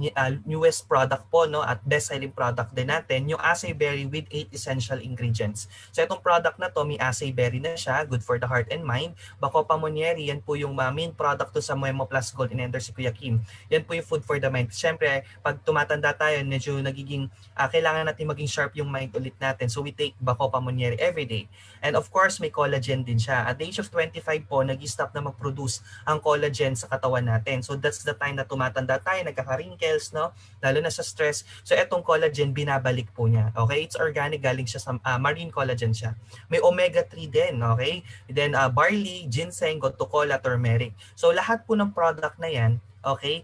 newest product po, no, at best-selling product din natin, yung acai berry with 8 essential ingredients. So itong product na to, may acai berry na siya, good for the heart and mind. Bacopa monnieri, yan po yung main product to sa Memo Plus Gold in Ender si Kuya Kim. Yan po yung food for the mind. Siyempre, pag tumatanda tayo, medyo nagiging, kailangan natin maging sharp yung mind ulit natin. So we take Bacopa monnieri every day. And of course, may collagen din siya. At the age of 25 po, nag-stop na mag-produce ang collagen sa katawan natin. So that's the time na tumatanda tayo, nagkaka-wrinkles, no? Lalo na sa stress. So etong collagen, binabalik po niya. Okay? It's organic, galing siya sa marine collagen siya. May omega-3 din, okay? Then barley, ginseng, gotu kola, turmeric. So lahat po ng product na yan, okay,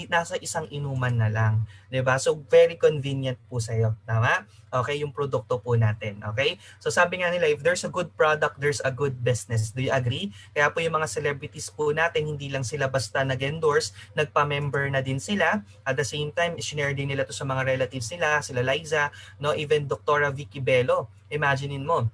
nasa isang inuman na lang. 'Di ba? So very convenient po sa iyo, tama? Okay, yung produkto po natin, okay? So sabi nga nila, if there's a good product, there's a good business. Do you agree? Kaya po yung mga celebrities po natin, hindi lang sila basta nag-endorse, nagpa-member na din sila. At the same time, share din nila to sa mga relatives nila, sila Liza, no, even Dr. Vicky Bello. Imaginein mo.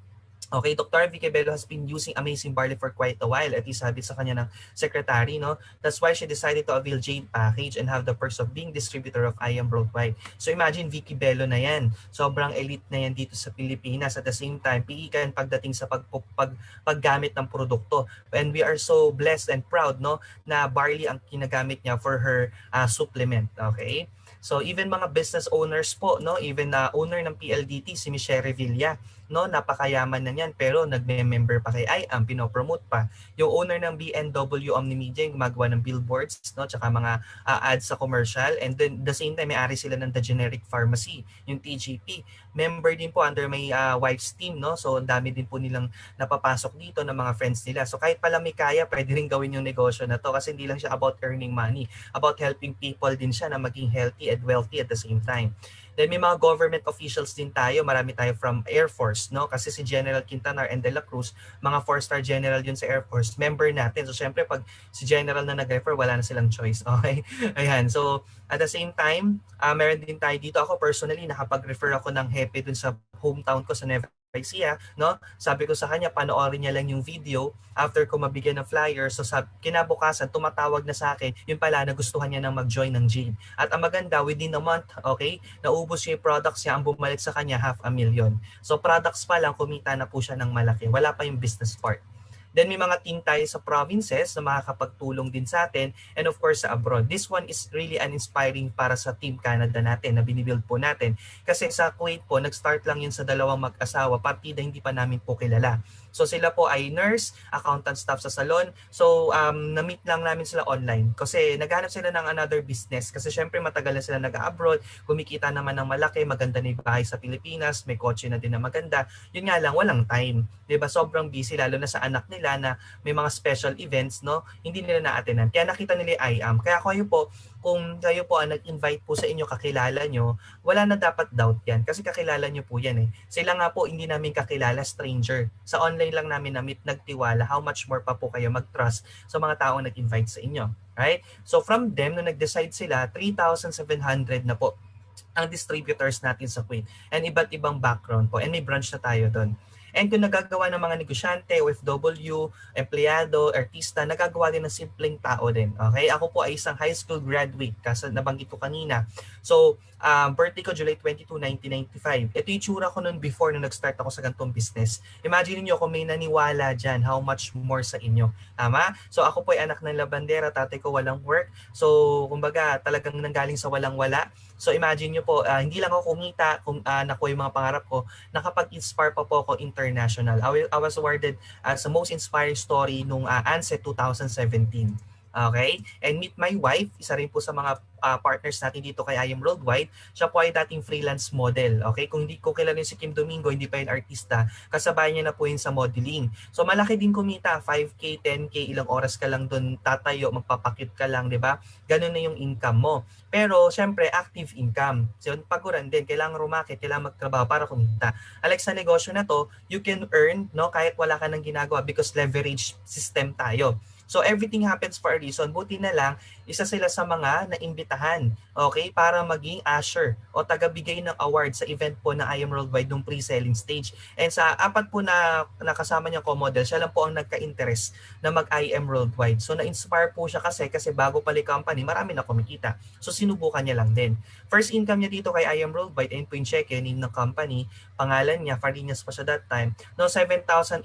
Okay, Dr. Vicky Bello has been using Amazing Barley for quite a while. At sabi sa kanya ng secretary, no? That's why she decided to avail Jade package and have the perks of being distributor of IM worldwide. So imagine Vicky Bello na yan. Sobrang elite na yan dito sa Pilipinas. At the same time, piikan pagdating sa paggamit ng produkto. And we are so blessed and proud, no, na barley ang kinagamit niya for her supplement. Okay? So even mga business owners po, no, even owner ng PLDT si Michelle Revilla, no, napakayaman na niyan pero nagme-member pa kay IAM, pinopromote pa. Yung owner ng BNW Omnimedia, yung gumagawa ng billboards, no, tsaka mga ads sa commercial, and then the same time may-ari sila ng The Generic Pharmacy, yung TGP. Member din po under may wife's team, no. So ang dami din po nilang napapasok dito ng mga friends nila. So kahit pala may kaya, pwede rin gawin yung negosyo na to kasi hindi lang siya about earning money, about helping people din siya na maging healthy and wealthy at the same time. Then may mga government officials din tayo, marami tayo from Air Force, no? Kasi si General Quintanar and De La Cruz, mga 4-star general yun sa Air Force, member natin. So syempre pag si General na nag-refer, wala na silang choice, okay? Ayan, so at the same time, meron din tayo dito. Ako personally, nakapag-refer ako ng hepe dun sa hometown ko sa Nueva Ecija, no? Sabi ko sa kanya, panoorin niya lang yung video after ko mabigyan ng flyer. So kinabukasan, tumatawag na sa akin, yun pala, nagustuhan niya nang mag-join ng Jade. At ang maganda, within a month, okay, naubos niya yung products niya, ang bumalik sa kanya, 500,000. So products pa lang, kumita na po siya ng malaki. Wala pa yung business part. Then may mga team tayo sa provinces na makakapagtulong din sa atin, and of course sa abroad. This one is really an inspiring para sa Team Canada natin na binibuild po natin. Kasi sa Kuwait po, nag-start lang yun sa dalawang mag-asawa, partida hindi pa namin po kilala. So sila po ay nurse, accountant staff sa salon. So na-meet lang namin sila online kasi naghanap sila ng another business kasi syempre matagal na sila nag-abroad, kumikita naman ng malaki, maganda na yung bahay sa Pilipinas, may kotse na din na maganda. Yun nga lang, walang time. 'Di ba? Sobrang busy lalo na sa anak nila na may mga special events, no? Hindi nila na-attendan. Kaya nakita nila yung IAM. Kaya kayo po, kung kayo po ang nag-invite po sa inyo, kakilala nyo, wala na dapat doubt yan. Kasi kakilala nyo po yan eh. Sila nga po, hindi namin kakilala, stranger. Sa online lang namin na-meet, nagtiwala. How much more pa po kayo mag-trust sa mga taong nag-invite sa inyo. Right? So from them, nung nag-decide sila, 3,700 na po ang distributors natin sa Kuwait. And iba't ibang background po. And may branch na tayo doon. And kung nagagawa ng mga negosyante, OFW, empleyado, artista, nagagawa din ng simpleng tao din. Okay? Ako po ay isang high school graduate, kasi nabanggit ko kanina. So, birthday ko July 22, 1995. Ito yung tsura ko noon before nung nag-start ako sa ganitong business. Imagine niyo kung may naniwala dyan, how much more sa inyo. Tama? So, ako po ay anak ng labandera, tatay ko walang work. So, kumbaga, talagang nanggaling sa walang-wala. So imagine nyo po, hindi lang ako kumita, nakuha yung mga pangarap ko, nakapag-inspire pa po ako international. I was awarded as the most inspiring story nung ANSET 2017. Okay? And Meet My Wife, isa rin po sa mga partners natin dito kay IAM Worldwide. Siya po ay dating freelance model. Okay? Kung hindi ko kilala si Kim Domingo, hindi pa yun artista, kasabay niya na po yun sa modeling. So malaki din kumita, 5K, 10K, ilang oras ka lang doon tatayo, magpapakit ka lang, di ba? Ganun na yung income mo. Pero syempre, active income. So paguran din, kailangan rumakit, kailangan magtrabaho para kumita. Alex, sa negosyo na to, you can earn, no, kahit wala ka nang ginagawa because leverage system tayo. So everything happens for a reason. Buti na lang, isa sila sa mga naimbitahan, okay, para maging usher o tagabigay ng award sa event po ng I Am Worldwide nung pre-selling stage. And sa apat po na nakasama niyang co-model, siya lang po ang nagka-interest na mag-I Am Worldwide. So na-inspire po siya kasi bago pala yung company, marami na kumikita. So sinubukan niya lang din. First income niya dito kay I Am Worldwide, ayun po yung check, name ng company, pangalan niya, Farinas pa siya that time, no, 7,800.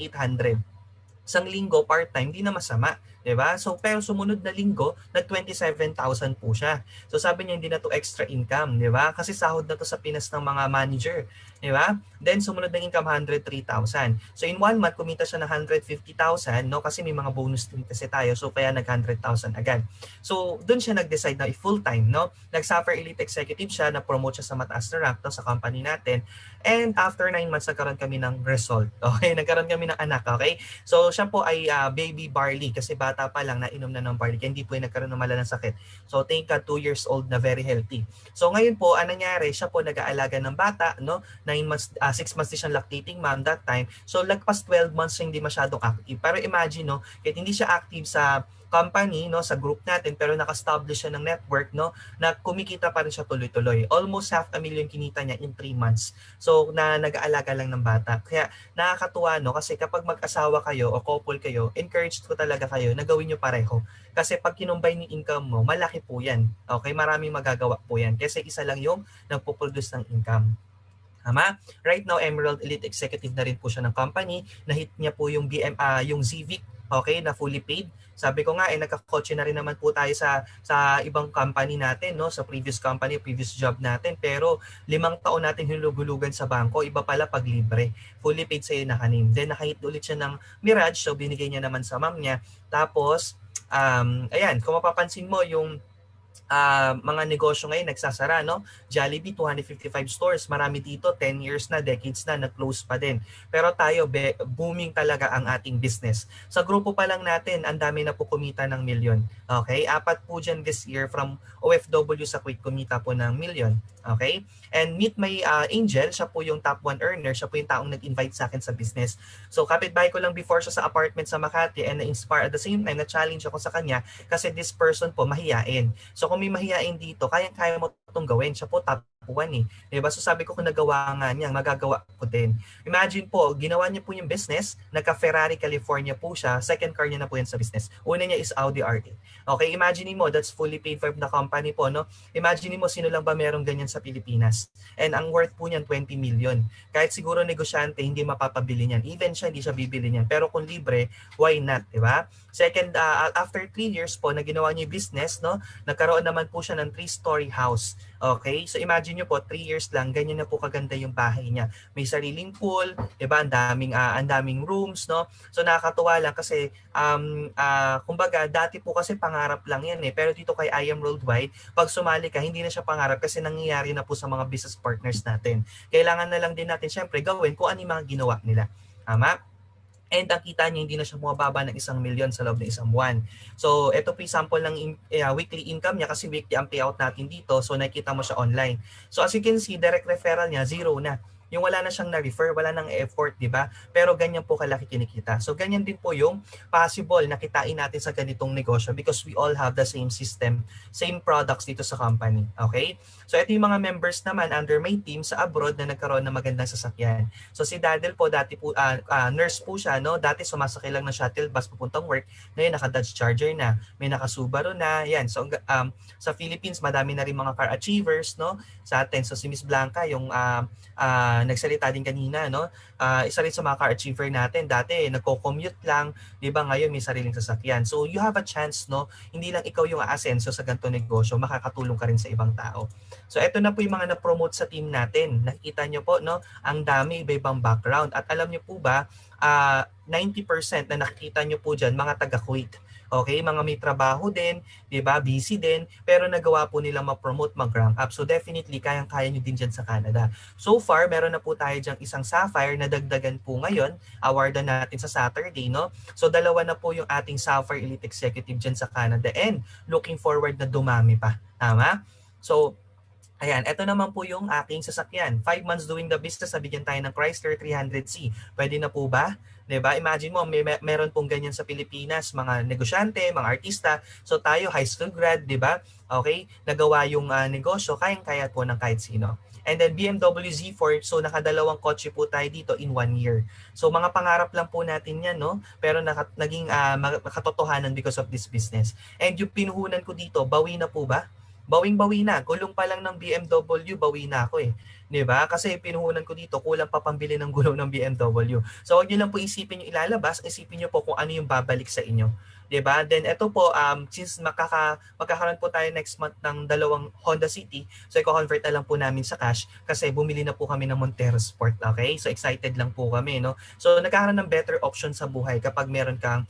Isang linggo part-time, di na masama, 'di ba? So pero sumunod na linggo, nag 27,000 po siya. So sabi niya hindi na to extra income, 'di ba? Kasi sahod na to sa Pinas ng mga manager, 'di ba? Then sumunod na income 103,000. So in 1 month kumita siya ng 150,000, no? Kasi may mga bonus din kasi tayo. So kaya nag 100,000 agad. So doon siya nag-decide na full-time, no? Nag-Suffer Elite Executive siya, na-promote siya sa mataas na rank, no, sa company natin. And after 9 months nagkaroon kami ng result. Okay, nagkaroon kami ng anak, okay? So siya po ay baby barley kasi bata pa lang nainom na ng barley. Hindi po ay nagkaroon ng malalang sakit. So thank God 2 years old na very healthy. So ngayon po, ang nangyari, siya po nag-aalaga ng bata, no? 9 months, 6 months din siyang lactating mom that time. So lagpas 12 months siya hindi masyadong active. Pero imagine, no, kahit hindi siya active sa company, no, sa group natin, pero naka-establish siya ng network, no, na kumikita pa rin siya tuloy-tuloy. Almost 500,000 kinita niya in 3 months. So na nag-aalaga lang ng bata. Kaya nakakatuwa, no, kasi kapag mag-asawa kayo o couple kayo, encouraged ko talaga kayo na gawin niyo pareho. Kasi pag kinumbine yung income mo, malaki po yan. Okay, maraming magagawa po yan. Kasi isa lang yung nagpo-produce ng income. Tama? Right now, Emerald Elite Executive na rin po siya ng company. Na-hit niya po yung yung ZVIC, okay, na fully paid. Sabi ko nga, nagka-coach na rin naman po tayo sa ibang company natin, no? Sa previous company, previous job natin. Pero 5 taon natin hinulugulugan sa bangko, iba pala pag libre. Fully paid sa'yo nakanim. Then nakahit ulit siya ng Mirage, so binigay niya naman sa mom niya. Tapos, ayan, kung mapapansin mo yung mga negosyo ngayon nagsasara, no? Jollibee 255 stores, marami dito 10 years na, decades na, nag-close pa din. Pero tayo booming talaga ang ating business. Sa grupo pa lang natin, ang dami na po kumita ng milyon. Okay? 4 po dyan this year from OFW sa Kuwait kumita po ng milyon. Okay? And meet my Angel, siya po yung top 1 earner, siya po yung taong nag-invite sa akin sa business. So kapitbahay ko lang before siya sa apartment sa Makati and na-inspire at the same time, na-challenge ako sa kanya kasi this person po mahiyain. So kung may mahiyain dito, kaya mo itong gawin. Siya po top 1 eh. Diba? So sabi ko kung nagawa nga niya, magagawa ko din. Imagine po, ginawa niya po yung business, nagka-Ferrari California po siya, second car niya na po yan sa business. Una niya is Audi RT. Okay, imagine mo, that's fully paid for na company po, no? Imagine mo, sino lang ba merong ganyan sa Pilipinas? And ang worth po niyan, 20 million. Kahit siguro negosyante, hindi mapapabili niyan. Even siya, hindi siya bibili niyan. Pero kung libre, why not, diba? Second, after 3 years po na ginawa niya yung business, no? Nagkaroon naman po siya ng 3-story house. Okay? So imagine nyo po, 3 years lang, ganyan na po kaganda yung bahay niya. May sariling pool, diba? Ang daming rooms, no? So nakakatuwa lang kasi, kumbaga, dati po kasi pangarap lang yan eh. Pero dito kay I Am Worldwide, pag sumali ka, hindi na siya pangarap kasi nangyayari na po sa mga business partners natin. Kailangan na lang din natin, syempre, gawin kung ano yung mga ginawa nila. Tama? And ang kita niya, hindi na siya bumababa ng 1 milyon sa loob ng 1 buwan. So, ito po yung sample ng weekly income niya kasi weekly ang payout natin dito. So, nakikita mo siya online. So, as you can see, direct referral niya, 0 na. Yung wala na siyang na-refer, wala nang effort, di ba? Pero ganyan po kalaki kinikita. So, ganyan din po yung possible na kitain natin sa ganitong negosyo because we all have the same system, same products dito sa company. Okay? So, ito yung mga members naman under my team sa abroad na nagkaroon ng magandang sasakyan. So, si Daddle po, dati po, nurse po siya, no? Dati sumasakay lang ng shuttle bus papuntang work. Ngayon, naka-Dodge Charger na. May naka-Subaru na. Yan. So, sa Philippines, madami na rin mga car achievers, no? Sa atin. So, si Miss Blanca, yung nagsalita din kanina, no? Isa rin sa mga car achiever natin. Dati, nagko-commute lang. Di ba? Ngayon, may sariling sasakyan. So, you have a chance, no? Hindi lang ikaw yung aasenso sa ganito negosyo. Makakatulong ka rin sa ibang tao. So, ito na po yung mga na-promote sa team natin. Nakikita nyo po, no? Ang dami, iba-ibang background. At alam nyo po ba, 90% na nakikita nyo po dyan, mga taga-Kuwait. Okay, mga may trabaho din, 'di ba? Busy din, pero nagawa po nilang ma-promote, mag-rank up. So definitely kayang-kaya niyo din diyan sa Canada. So far, meron na po tayo diyang isang Sapphire na dagdagan po ngayon, awardan natin sa Saturday, no? So 2 na po yung ating Sapphire Elite Executive diyan sa Canada and looking forward na dumami pa. Tama? So Ayan, ito naman po yung aking sasakyan. 5 months doing the business, nabigyan tayo ng Chrysler 300C. Pwede na po ba? 'Di ba? Imagine mo, meron pong ganyan sa Pilipinas, mga negosyante, mga artista. So tayo, high school grad, 'di ba? Okay, nagawa yung negosyo, kayang-kaya po ng kahit sino. And then BMW Z4, so nakadalawang kotse po tayo dito in 1 year. So mga pangarap lang po natin yan, no? Pero naging katotohanan because of this business. And yung pinuhunan ko dito, bawi na po ba? Bawing-bawi na. Gulong pa lang ng BMW, bawi na ako eh. 'Di ba? Kasi pinuhunan ko dito, kulang pa pambili ng gulong ng BMW. So wag niyo lang po isipin yung ilalabas, isipin niyo po kung ano yung babalik sa inyo. 'Di ba? Then ito po, since magkakaroon po tayo next month ng dalawang Honda City, so i-convert na lang po namin sa cash kasi bumili na po kami ng Montero Sport. Okay? So excited lang po kami, no? So nagkakaroon ng better option sa buhay kapag meron kang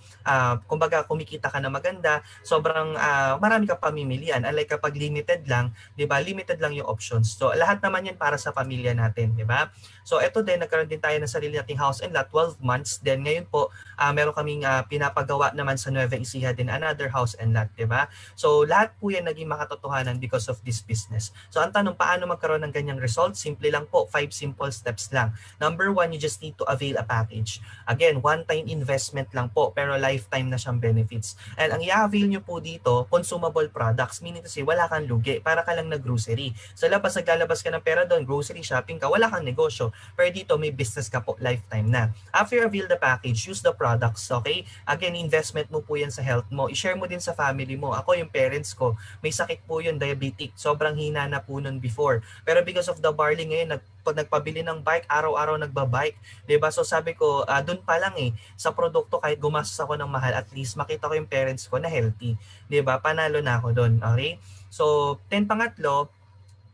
kumbaga kumikita ka na maganda, sobrang marami kang pamimilian. Unlike kapag limited lang, 'di ba? Limited lang yung options. So lahat naman 'yan para sa pamilya natin, 'di ba? So ito din, nagkaroon din tayo ng sarili nating house and lot, 12 months. Then ngayon po, meron kaming pinapagawa naman sa Nueva Ecija din, another house and lot, 'di ba? So lahat po 'yan naging makatotohanan because of this business. So ang tanong, paano magkaroon ng ganyang result? Simple lang po, 5 simple steps lang. Number 1, you just need to avail a package. Again, one-time investment lang po, pero lifetime na siyang benefits. And ang i-avail nyo po dito, consumable products, meaning to say, wala kang lugi, para ka lang nag-grocery. Sa labas, naglalabas ka ng pera doon, grocery shopping ka, wala kang negosyo. Pero dito, may business ka po, lifetime na. After you avail the package, use the products, okay? Again, investment mo po yan sa health mo. I-share mo din sa family mo. Ako, yung parents ko, may sakit po yun, diabetic. Sobrang hina na po nun before. Pero because of the barley ngayon, nagpabili ng bike, araw-araw nagbabike. Diba? So sabi ko, dun pa lang sa produkto, kahit gumastos ako ng mahal, at least makita ko yung parents ko na healthy. Diba? Panalo na ako dun. Okay? So, pangatlo,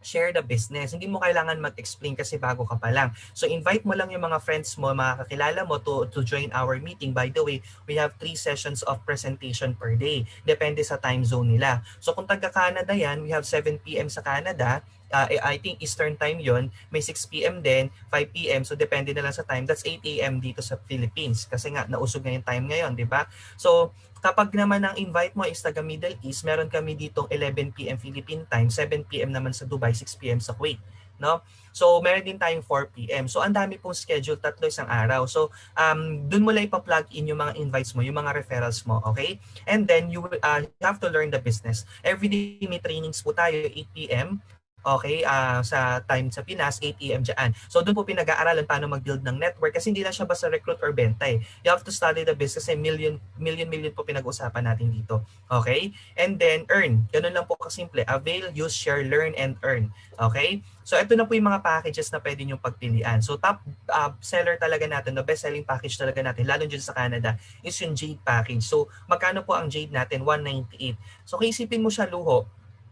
share the business. Hindi mo kailangan mag-explain kasi bago ka pa lang. So invite mo lang yung mga friends mo, mga kakilala mo to join our meeting. By the way, we have 3 sessions of presentation per day. Depende sa time zone nila. So kung taga-Canada yan, we have 7 p.m. sa Canada. I think Eastern time yon, may 6 p.m. din, 5 p.m. So depende na lang sa time. That's 8 a.m. dito sa Philippines kasi nga nausog na yung time ngayon, di ba? So kapag naman ang invite mo is taga Middle East, meron kami ditong 11 p.m. Philippine time, 7 p.m. naman sa Dubai, 6 p.m. sa Kuwait, no? So meron din tayong 4 p.m. So ang dami pong schedule, 3 isang araw. So dun mo lang ipa-plug in yung mga invites mo, yung mga referrals mo, okay? And then you have to learn the business. Every day may trainings po tayo, 8 p.m. Okay, sa time sa Pinas, 8 a.m. dyan. So doon po pinag-aaralan paano mag-build ng network kasi hindi lang siya basta recruit or benta eh. You have to study the business kasi million po pinag-usapan natin dito. Okay? And then earn. Ganun lang po kasimple. Avail, use, share, learn, and earn. Okay? So ito na po yung mga packages na pwede nyo pagpilian. So top seller talaga natin, the best selling package talaga natin, lalo dyan sa Canada, is yung Jade package. So magkano po ang Jade natin? 198. So kung isipin mo siya luho,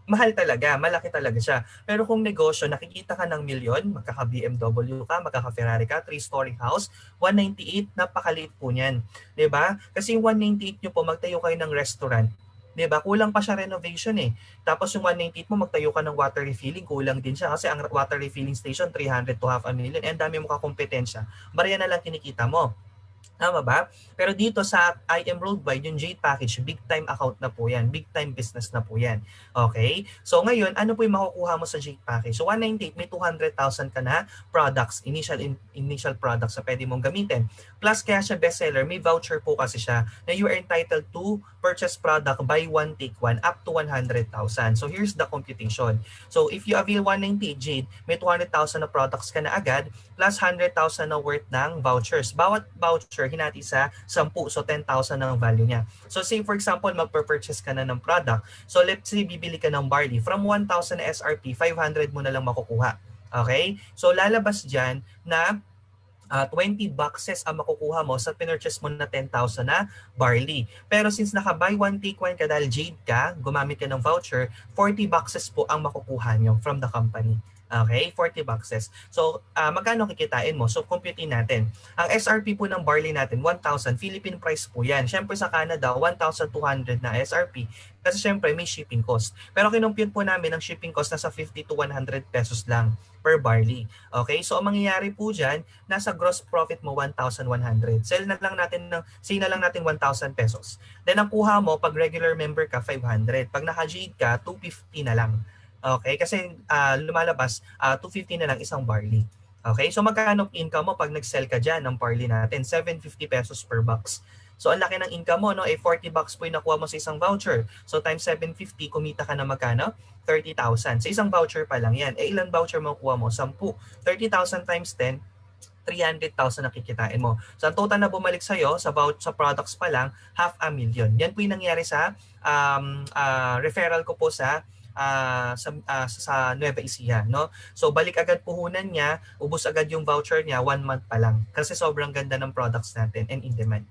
mahal talaga, malaki talaga siya. Pero kung negosyo, nakikita ka ng milyon, magkaka-BMW ka, magkaka-Ferrari ka, 3-story house, 198, napakaliit po niyan. 'Di ba? Kasi yung 198 nyo po, magtayo kayo ng restaurant. 'Di ba? Kulang pa siya renovation eh. Tapos yung 198 mo, magtayo ka ng water refilling, kulang din siya. Kasi ang water refilling station, 300 to half a million. And dami mo kakompetensya. Barya na lang kinikita mo. Tama ba? Pero dito sa I Am Worldwide, yung Jade package, big time account na po yan. Big time business na po yan. Okay? So ngayon, ano po yung makukuha mo sa Jade package? So 198, may 200,000 ka na products, initial products na pwede mong gamitin. Plus kaya siya bestseller, may voucher po kasi siya na you are entitled to purchase product buy one take one up to 100,000. So here's the computation. So if you avail 198 Jade, may 200,000 na products ka na agad plus 100,000 na worth ng vouchers. Bawat voucher hinati sa 10, so 10,000 ang value niya. So say for example, magpurchase ka na ng product. So let's say bibili ka ng barley. From 1,000 na SRP, 500 mo na lang makukuha. Okay? So lalabas dyan na 20 boxes ang makukuha mo sa pinurchase mo na 10,000 na barley. Pero since naka-buy one take one ka dahil Jade ka, gumamit ka ng voucher, 40 boxes po ang makukuha nyo from the company. Okay, 40 boxes. So, magkano kikitain mo? So, computein natin. Ang SRP po ng barley natin, 1,000. Philippine price po yan. Siyempre sa Canada, 1,200 na SRP. Kasi siyempre, may shipping cost. Pero kinumpute po namin ang shipping cost nasa 50 to 100 pesos lang per barley. Okay, so ang mangyayari po dyan, nasa gross profit mo 1,100. Say na lang natin 1,000 pesos. Then ang kuha mo, pag regular member ka, 500. Pag naka-Jade ka, 250 na lang. Okay? Kasi lumalabas 250 na lang isang barley. Okay? So magkano income mo pag nag-sell ka dyan ng barley natin? 750 pesos per box. So ang laki ng income mo, no? 40 bucks po yung nakuha mo sa isang voucher. So times 750, kumita ka na magkano? 30,000. Sa isang voucher pa lang yan. Ilan voucher mo kuha mo? 10. 30,000 times 10, 300,000 na kikitain mo. So ang total na bumalik sa'yo sa products pa lang, 500,000. Yan po yung nangyari sa referral ko po sa Nueva Ecija, no? So balik agad puhunan niya, ubos agad yung voucher niya 1 month pa lang kasi sobrang ganda ng products natin and in demand.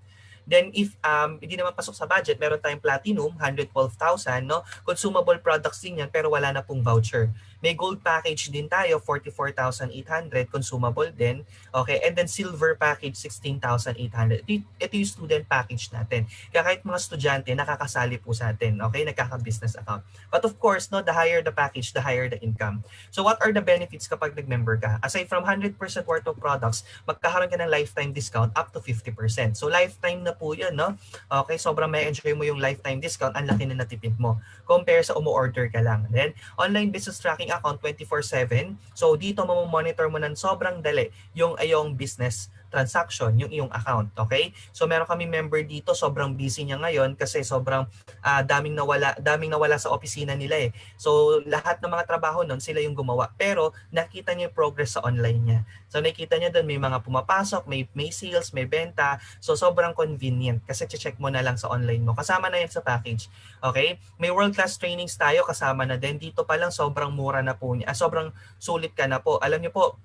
Then if hindi naman pasok sa budget, meron tayong platinum, 112,000, no? Consumable products din yan pero wala na pong voucher. May gold package din tayo, 44,800, consumable din. Okay, and then silver package, 16,800. Ito yung student package natin. Kaya kahit mga estudyante, nakakasali po sa atin. Okay, nagkaka-business account. But of course, no, the higher the package, the higher the income. So what are the benefits kapag nag-member ka? Aside from 100% worth of products, magkakaroon ka ng lifetime discount up to 50%. So lifetime na po yun, no? Okay, sobrang may enjoy mo yung lifetime discount, ang laki na natipid mo. Compare sa umu-order ka lang. Then, online business tracking account 24/7. So dito monitor mo ng sobrang dali yung ayong business transaction, yung iyong account, okay? So meron kami member dito, sobrang busy niya ngayon kasi sobrang daming nawala sa opisina nila eh. So lahat ng mga trabaho nun, sila yung gumawa. Pero nakita niya yung progress sa online niya. So nakita niya doon may mga pumapasok, may sales, may benta. So sobrang convenient kasi check mo na lang sa online mo. Kasama na yan sa package. Okay? May world-class trainings tayo, kasama na din. Dito pa lang sobrang mura na po niya. Sobrang sulit ka na po. Alam niyo po,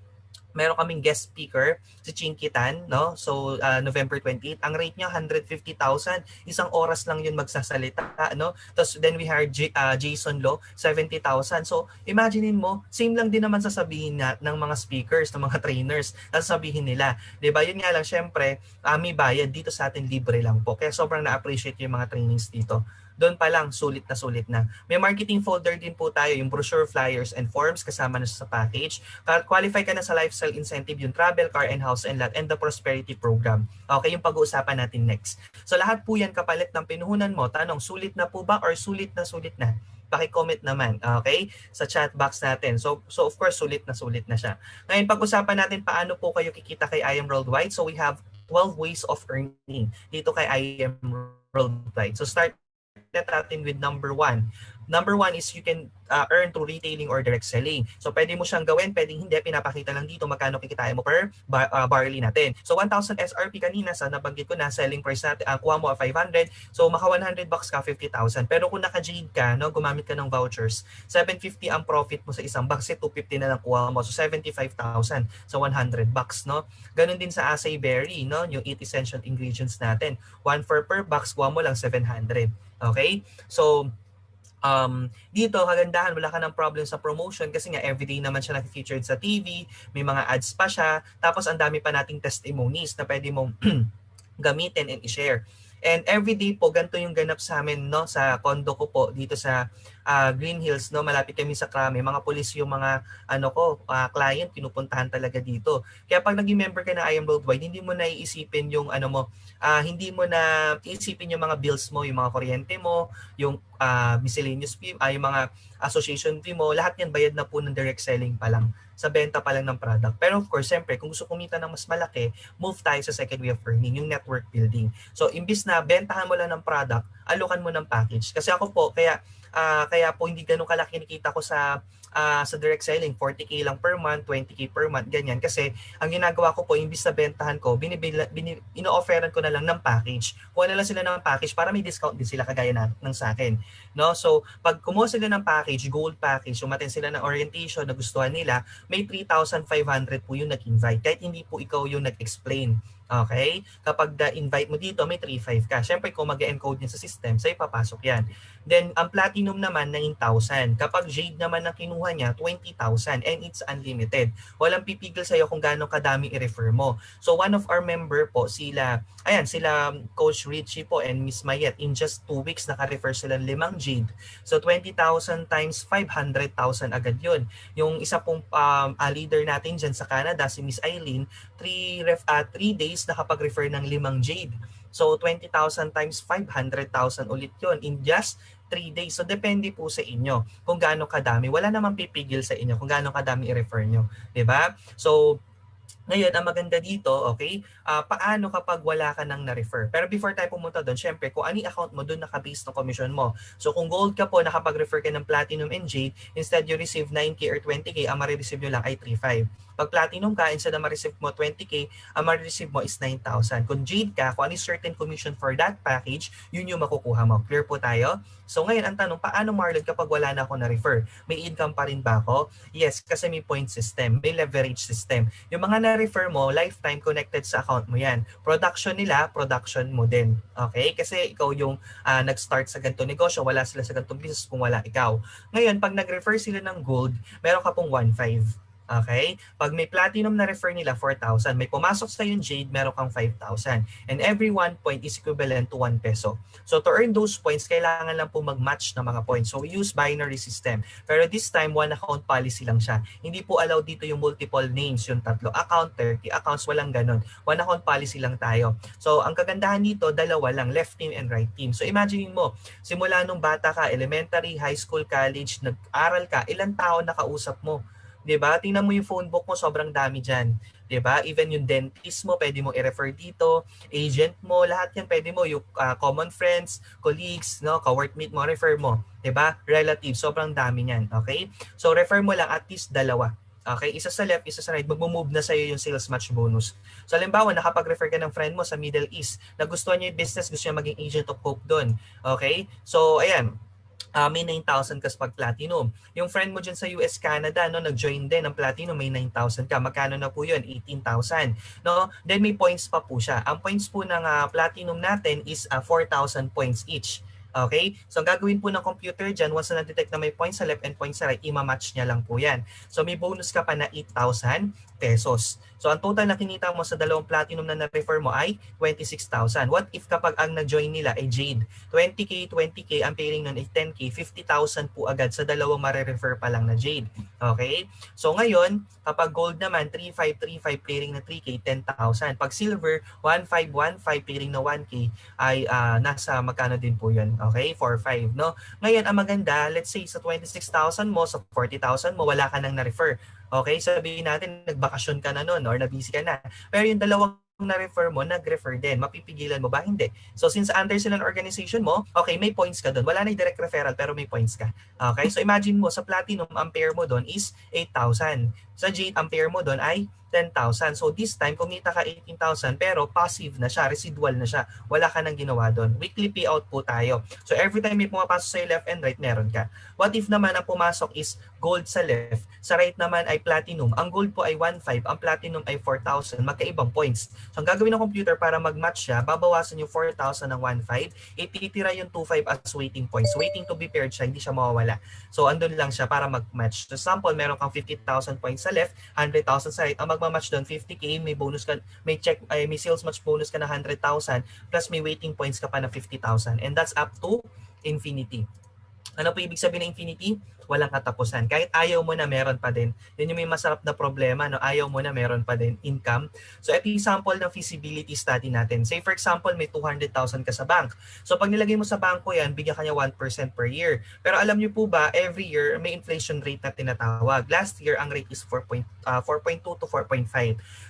meron kaming guest speaker, si Chinky Tan, no? So, November 28. Ang rate niya, 150,000. Isang oras lang yun magsasalita, no? Tapos, then we hired Jason Lo, 70,000. So, imaginein mo, same lang din naman sasabihin ng mga speakers, ng mga trainers, sasabihin nila. Diba? Yun nga lang, syempre, may bayad. Dito sa atin, libre lang po. Kaya sobrang na-appreciate yung mga trainings dito. Doon pa lang, sulit na sulit na. May marketing folder din po tayo, yung brochure, flyers, and forms, kasama na sa package. Qualify ka na sa lifestyle incentive, yung travel, car, and house, and lot, and the prosperity program. Okay, yung pag-uusapan natin next. So lahat po yan kapalit ng pinuhunan mo. Tanong, sulit na po ba or sulit na sulit na? Paki-comment naman, okay? Sa chat box natin. So of course, sulit na siya. Ngayon, pag-usapan natin paano po kayo kikita kay I Am Worldwide. So we have 12 ways of earning dito kay I Am Worldwide. So start natin with number 1. Number 1 is you can earn through retailing or direct selling. So pwede mo siyang gawin, pwedeng hindi. Pinapakita lang dito magkano kikitain mo per barley natin. So 1,000 SRP kanina, sa nabanggit ko na, selling price natin, kuha mo 500. So maka 100 bucks ka, 50,000. Pero kung naka-jade ka, no, gumamit ka ng vouchers, 750 ang profit mo sa isang box, 250 na lang kuha mo. So 75,000 sa 100 bucks, no? Ganun din sa acai berry, no? Yung 8 essential ingredients natin. 1 per box, kuha mo lang 700. Okay? So dito, kagandahan, wala ka ng problem sa promotion kasi nga everyday naman siya na-featured sa TV, may mga ads pa siya, tapos ang dami pa nating testimonies na pwede mong gamitin and i-share. And everyday po, ganito yung ganap sa amin, no, sa condo ko po dito sa Green Hills, no, malapit kami sa Krame. Mga pulis yung mga client, pinupuntahan talaga dito. Kaya pag naging member ka na I Am Worldwide, hindi mo na iisipin yung hindi mo na iisipin yung mga bills mo, yung mga kuryente mo, yung miscellaneous fee, yung mga association fee mo, lahat yan bayad na po ng direct selling pa lang, sa benta pa lang ng product. Pero of course, siyempre, kung gusto kumita ng mas malaki, move tayo sa second way of earning, yung network building. So, imbis na bentahan mo lang ng product, alokan mo ng package. Kasi ako po, kaya po hindi ganun kalaki nakita ko sa direct selling, 40k lang per month, 20k per month, ganyan. Kasi ang ginagawa ko po, imbis na bentahan ko, ino-offeran ko na lang ng package. Kuha na lang sila ng package para may discount din sila kagaya ng sa akin. No? So, pag kumuha sila ng package, gold package, umaten sila ng orientation na gustuhan nila, may 3,500 po yung nag-invite. Kahit hindi po ikaw yung nag-explain. Okay? Kapag invite mo dito, may 3,500 ka. Siyempre, kung mag-encode niya sa system, sa'yo papasok yan. Then, ang platinum naman, 9,000. Kapag jade naman ang kinuha niya, 20,000. And it's unlimited. Walang pipigil sa'yo kung gaano kadami i-refer mo. So, one of our member po, sila Coach Richie po and Miss Mayet, in just 2 weeks, naka-refer sila 5 jade. So, 20,000 times 500,000 agad yun. Yung isa pong leader natin dyan sa Canada, si Miss Eileen, 3 days nakapag-refer ng 5 jade. So 20,000 times 500,000 ulit yon in just 3 days. So depende po sa inyo kung gaano kadami. Wala namang pipigil sa inyo kung gaano kadami i-refer nyo. 'Di ba? So ngayon, ang maganda dito, okay, paano kapag wala ka nang na-refer? Pero before tayo pumunta doon, syempre, kung ano yung account mo, doon naka-base ng commission mo. So kung gold ka po, nakapag-refer ka ng platinum and jade, instead you receive 9K or 20K, ang ma-receive nyo lang ay 3.5. Pag platinum ka, instead na ma-receive mo 20K, ang ma-receive mo is 9,000. Kung jade ka, kung ano certain commission for that package, yun yung makukuha mo. Clear po tayo? So ngayon, ang tanong, paano Marlon kapag wala na ako na-refer? May income pa rin ba ako? Yes, kasi may point system, may leverage system. Yung mga na-refer mo, lifetime connected sa account mo yan. Production nila, production mo din. Okay? Kasi ikaw yung nag-start sa ganito negosyo, wala sila sa ganitong business kung wala ikaw. Ngayon, pag nag-refer sila ng gold, meron ka pong 1.5. Okay? Pag may platinum na refer nila, 4,000. May pumasok sa yung jade, meron kang 5,000. And every 1 point is equivalent to 1 peso. So to earn those points, kailangan lang po mag-match ng mga points. So we use binary system. Pero this time, one account policy lang siya. Hindi po allowed dito yung multiple names, yung 3 account, 30 accounts, walang ganun. One account policy lang tayo. So ang kagandahan dito, dalawa lang, left team and right team. So imagine mo, simula nung bata ka, elementary, high school, college, nag-aral ka, ilang tao nakausap mo? 'Di ba? Tingnan mo yung phone book mo, sobrang dami diyan. 'Di ba? Even yung dentist mo, pwede mo i-refer dito, agent mo, lahat 'yan pwede mo, yung common friends, colleagues, no, ka-workmate mo, refer mo, 'di ba? Relatives, sobrang dami niyan, okay? So refer mo lang at least dalawa. Okay, isa sa left, isa sa right, magmo-move na sa'yo yung sales match bonus. So halimbawa, nakapag-refer ka ng friend mo sa Middle East, nagustuhan niya yung business, gusto niya maging agent of hope doon. Okay? So ayan, may 9,000 ka pag platinum. Yung friend mo dyan sa US, Canada, no, nag-join din ng platinum, may 9,000 ka. Magkano na po yun? 18,000. No? Then may points pa po siya. Ang points po ng platinum natin is 4,000 points each. Okay? So, ang gagawin po ng computer dyan, once na na-detect na may points sa left and points sa right, ima-match niya lang po yan. So, may bonus ka pa na 8,000 pesos. So, ang total na kinita mo sa dalawang platinum na na-refer mo ay 26,000. What if kapag ang na-join nila ay Jade? 20K, 20K, ang pairing nun ay 10K, 50,000 po agad sa dalawang mare-refer pa lang na Jade. Okay? So, ngayon, kapag gold naman, 3,535 pairing na 3K, 10,000. Pag silver, 1,515 pairing na 1K ay nasa magkano din po yun. Okay? 4,500, no? Ngayon, ang maganda, let's say sa 26,000 mo, sa 40,000 mo, wala ka nang na-refer. Okay, sabihin natin nagbakasyon ka na noon or na-busy ka na. Pero yung dalawang na-refer mo, nag-refer din. Mapipigilan mo ba? Hindi. So since under sila ng organization mo, okay, may points ka doon. Wala na yung direct referral pero may points ka. Okay, so imagine mo, sa platinum, ang pair mo doon is 8,000. Sa jade, ang pair mo doon ay 10,000. So this time, kumita ka 18,000 pero passive na siya, residual na siya. Wala ka nang ginawa doon. Weekly payout po tayo. So every time may pumapasok sa'yo left and right, meron ka. What if naman ang pumasok is gold sa left, sa right naman ay platinum. Ang gold po ay 1,500, ang platinum ay 4,000. Magkaibang points. So ang gagawin ng computer para mag-match siya, babawasan yung 4,000 ng 1,500, ititira yung 2,500 as waiting points. Waiting to be paired siya, hindi siya mawawala. So andun lang siya para mag-match. For example, meron kang 50,000 points sa left, 100,000 sa right. Ang magmamatch doon 50K, may bonus ka, may sales match bonus ka na 100,000 plus may waiting points ka pa na 50,000. And that's up to infinity. Ano po ibig sabihin ng infinity? Walang katapusan. Kahit ayaw mo na, meron pa din. Yun yung may masarap na problema, no? Ayaw mo na, meron pa din income. So, ito yung sample ng feasibility study natin. Say, for example, may 200,000 ka sa bank. So, pag nilagay mo sa banko yan, bigyan ka niya 1% per year. Pero alam niyo po ba, every year, may inflation rate na tinatawag. Last year, ang rate is 4.2 to 4.5.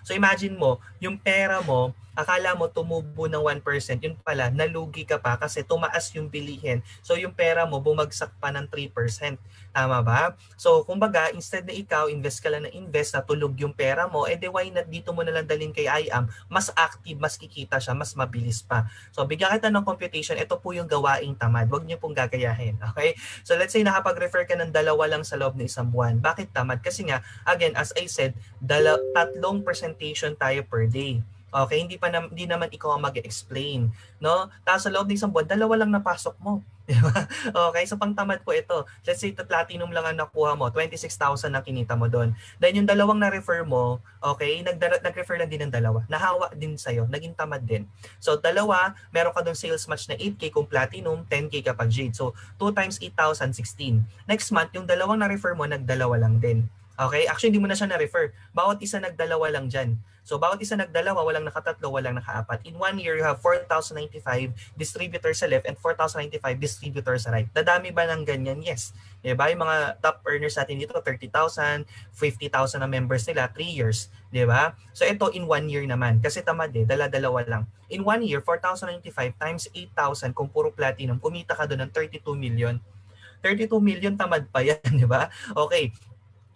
So, imagine mo, yung pera mo, akala mo tumubo ng 1%, yun pala, nalugi ka pa kasi tumaas yung bilihin. So, yung pera mo, bumagsak pa ng 3%. Tama ba? So, kumbaga, instead na ikaw, invest ka lang na invest, natulog yung pera mo, edi why not dito mo nalang dalhin kay IAM, mas active, mas kikita siya, mas mabilis pa. So, bigyan kita ng computation, ito po yung gawaing tamad. Huwag niyo pong gagayahin. Okay? So, let's say nakapag-refer ka ng 2 lang sa loob ng isang buwan. Bakit tamad? Kasi nga, again, as I said, 3 presentation tayo per day. Okay, hindi naman ikaw ang mag-explain, no? Tapos sa loob ng isang buwan, 2 lang napasok mo. Okay, so pangtamad po ito. Let's say platinum lang ang nakuha mo, 26,000 ang kinita mo doon. Then yung 2 na-refer mo, okay, nag-refer lang din ng 2. Nahawa din sa'yo, naging tamad din. So 2, meron ka doon sales match na 8K kung platinum, 10K kapag jade. So 2 times 8,000, 16. Next month, yung 2 na-refer mo, nag-2 lang din. Okay? Actually, hindi mo na siya na-refer. Bawat isa nagdalawa lang dyan. So, bawat isa nagdalawa, walang nakatatlo, walang nakaapat. In 1 year, you have 4,095 distributors sa left and 4,095 distributors sa right. Dadami ba ng ganyan? Yes. Diba? Yung mga top earners natin dito, 30,000, 50,000 na members nila, 3 years. Diba? So, ito in 1 year naman. Kasi tamad dala-dalawa lang. In 1 year, 4,095 times 8,000, kung puro platinum, kumita ka doon ng 32 million. 32 million, tamad pa yan, di ba? Okay.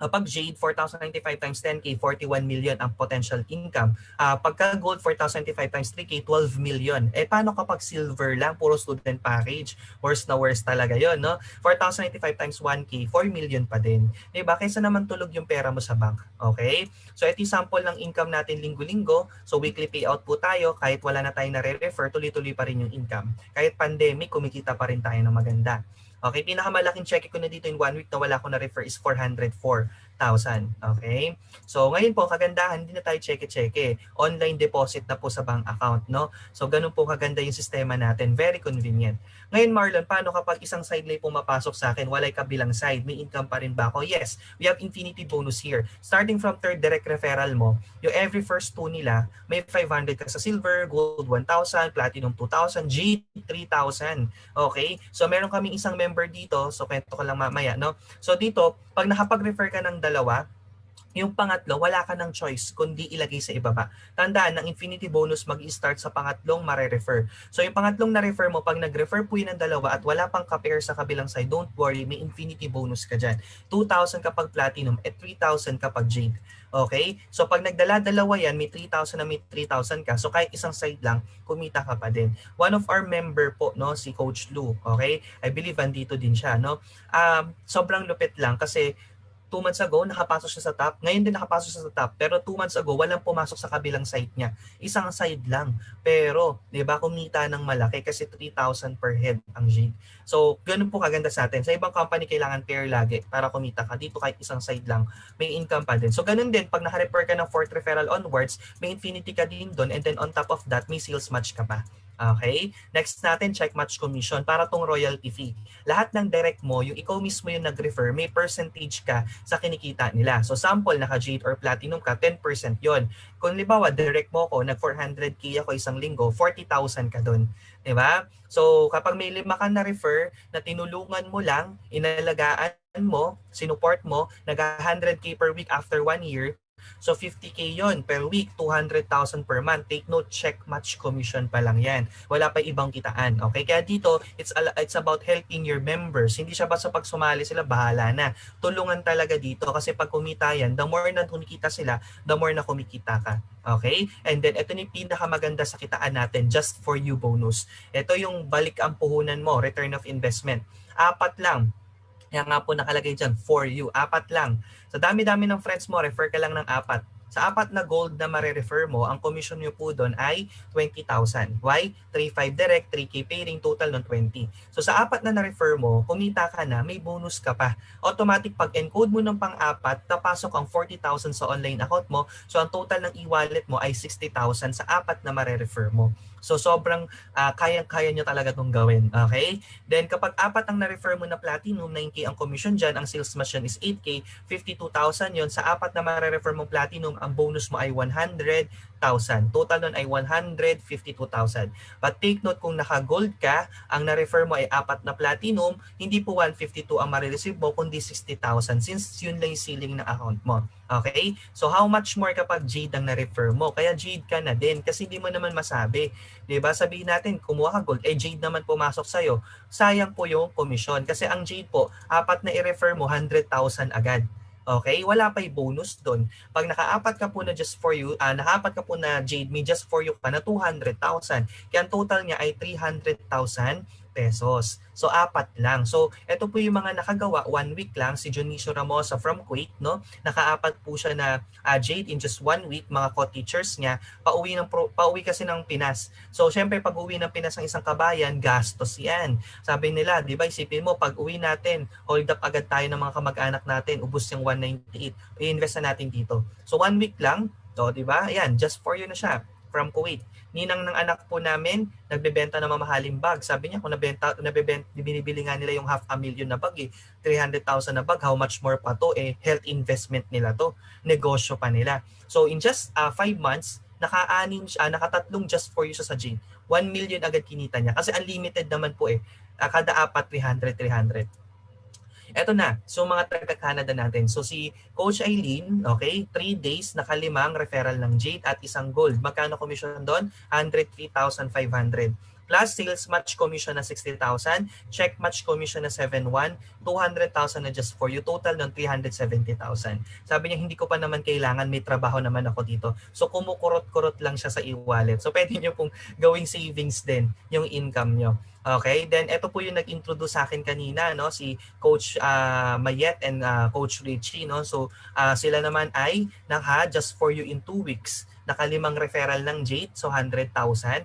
Pag Jade, 4,095 times 10K, 41 million ang potential income. Pagka Gold, 4,095 times 3K, 12 million. Paano kapag Silver lang, puro student package? Worst na worst talaga yon, no? 4,095 times 1K, 4 million pa din. Diba? Kaysa naman tulog yung pera mo sa bank. Okay? So, ito yung sample ng income natin linggo-linggo. So, weekly payout po tayo. Kahit wala na tayong nare-refer, tuloy-tuloy pa rin yung income. Kahit pandemic, kumikita pa rin tayo ng maganda. Okay, pinakamalaking check ko na dito in 1 week na wala ko na-refer is 404,000. Okay? So, ngayon po, kagandahan, hindi na tayo check-check. Online deposit na po sa bank account, no? So, ganun po kaganda yung sistema natin. Very convenient. Ngayon, Marlon, paano kapag isang side lay pumapasok sa akin, walay kabilang side, may income pa rin ba ako? Yes, we have infinity bonus here. Starting from third direct referral mo, yung every first two nila, may 500 ka sa silver, gold 1,000, platinum 2,000, G 3,000. Okay? So, meron kaming isang member dito, so kwento ko lang mamaya, no? So dito, pag nakapag-refer ka ng dalawa, yung pangatlo, wala ka ng choice kundi ilagay sa ibaba. Tandaan, ang infinity bonus mag-i-start sa pangatlong mare-refer. So yung pangatlong na-refer mo, pag nag-refer po yun ng dalawa at wala pang ka-pair sa kabilang side, don't worry, may infinity bonus ka dyan. 2,000 kapag platinum at 3,000 kapag jade. Okay? So pag nagdala-dalawa yan, may 3,000 na may 3,000 ka. So kahit isang side lang, kumita ka pa din. One of our member po, no, si Coach Lou, okay? I believe andito din siya, no? Sobrang lupit lang kasi 2 months ago, nakapasok siya sa top. Ngayon din nakapasok siya sa top. Pero 2 months ago, walang pumasok sa kabilang side niya. Isang side lang. Pero, di ba, kumita ng malaki kasi 3,000 per head ang jade. So, ganun po kaganda sa atin. Sa ibang company, kailangan pair lagi para kumita ka. Dito kahit isang side lang, may income pa din. So, ganun din, pag naka-refer ka ng 4th referral onwards, may infinity ka din doon. And then on top of that, may sales match ka pa. Okay? Next natin, check match commission para tong royalty fee. Lahat ng direct mo, yung ikaw mismo yung nag-refer, may percentage ka sa kinikita nila. So sample, naka-jade or platinum ka, 10% yon. Kung libawa, direct mo ko, nag-400k ako isang linggo, 40,000 ka doon. Diba? So kapag may 5 ka na-refer na tinulungan mo lang, inalagaan mo, sinuport mo, nag-100k per week after 1 year, so 50k yon per week, 200,000 per month. Take note, check match commission pa lang yan. Wala pa ibang kitaan. Okay? Kaya dito, it's about helping your members. Hindi siya basta pag sumali sila, bahala na. Tulungan talaga dito kasi pag kumita yan, the more na kumikita sila, the more na kumikita ka. Okay? And then, ito yung pinakamaganda sa kitaan natin, just for you bonus. Ito yung balik ang puhunan mo, return of investment. 4 lang. Yan nga po nakalagay dyan, for you. 4 lang. Sa dami-dami ng friends mo, refer ka lang ng 4. Sa 4 na gold na mare-refer mo, ang commission nyo po doon ay 20,000. Why? 3,500 direct, 3K pairing, total ng 20. So sa 4 na na-refer mo, kumita ka na, may bonus ka pa. Automatic pag encode mo ng pang-4, tapasok ang 40,000 sa online account mo. So ang total ng e-wallet mo ay 60,000 sa 4 na mare-refer mo. So sobrang kayang-kaya nyo talaga itong gawin. Okay? Then kapag 4 ang na-refer mo na platinum, 9K ang commission dyan, ang sales match is 8K, 52,000 yon. Sa 4 na mare-refer mong platinum, ang bonus mo ay 100,000. Total nun ay 152,000. But take note, kung naka-gold ka, ang na-refer mo ay 4 na platinum, hindi po 152 ang ma-receive mo, kundi 60,000 since yun lang yung ceiling ng account mo. Okay? So how much more kapag jade ang na-refer mo? Kaya jade ka na din kasi hindi mo naman masabi. Diba? Sabihin natin, kumuha ka gold, jade naman pumasok sa'yo. Sayang po yung commission kasi ang jade po, 4 na i-refer mo, 100,000 agad. Okay? Wala pa yung bonus doon. Pag naka-4 ka po na just for you, naka-4 ka po na jade, may just for you pa na 200,000. Kaya ang total niya ay 300,000 pesos. So 4 lang. So ito po yung mga nakagawa 1 week lang, si Jonicio Ramosa from Kuwait, no? Naka-4 po siya na jade in just 1 week, mga co-teachers niya, pauwi kasi ng Pinas. So syempre pag uwi ng Pinas ng isang kabayan, gastos 'yan. Sabi nila, 'di ba, isipin mo pag uwi natin, hold up agad tayo ng mga kamag-anak natin, ubos yung 198. I-invest na natin dito. So 1 week lang, 'di ba? Ayan, just for you na siya. from Kuwait. Ninang ng anak po namin, nagbebenta ng mamahaling bag. Sabi niya, kung binibili nga nila yung 500,000 na bag, 300,000 na bag, how much more pa to? Health investment nila to. Negosyo pa nila. So in just 5 months, nakatatlong just for you sa Jade. 1 million agad kinita niya. Kasi unlimited naman po kada apat 300. Eto na, so mga taga-Canada natin. So si Coach Eileen, okay, 3 days, naka-5 referral ng Jade at isang gold. Magkano commission doon? 103,500. Plus sales match commission na 60,000, check match commission na 7,100, 200,000 na just for you, total ng 370,000. Sabi niya, hindi ko pa naman kailangan, may trabaho naman ako dito. So kumukurot-kurot lang siya sa e-wallet. So pwede niyo pong gawing savings din yung income niyo. Okay, then ito po yung nag-introduce sa akin kanina, no, si Coach Mayet and Coach Richie, no. So sila naman ay just for you in 2 weeks. Naka-5 referral ng Jade, so 100,000,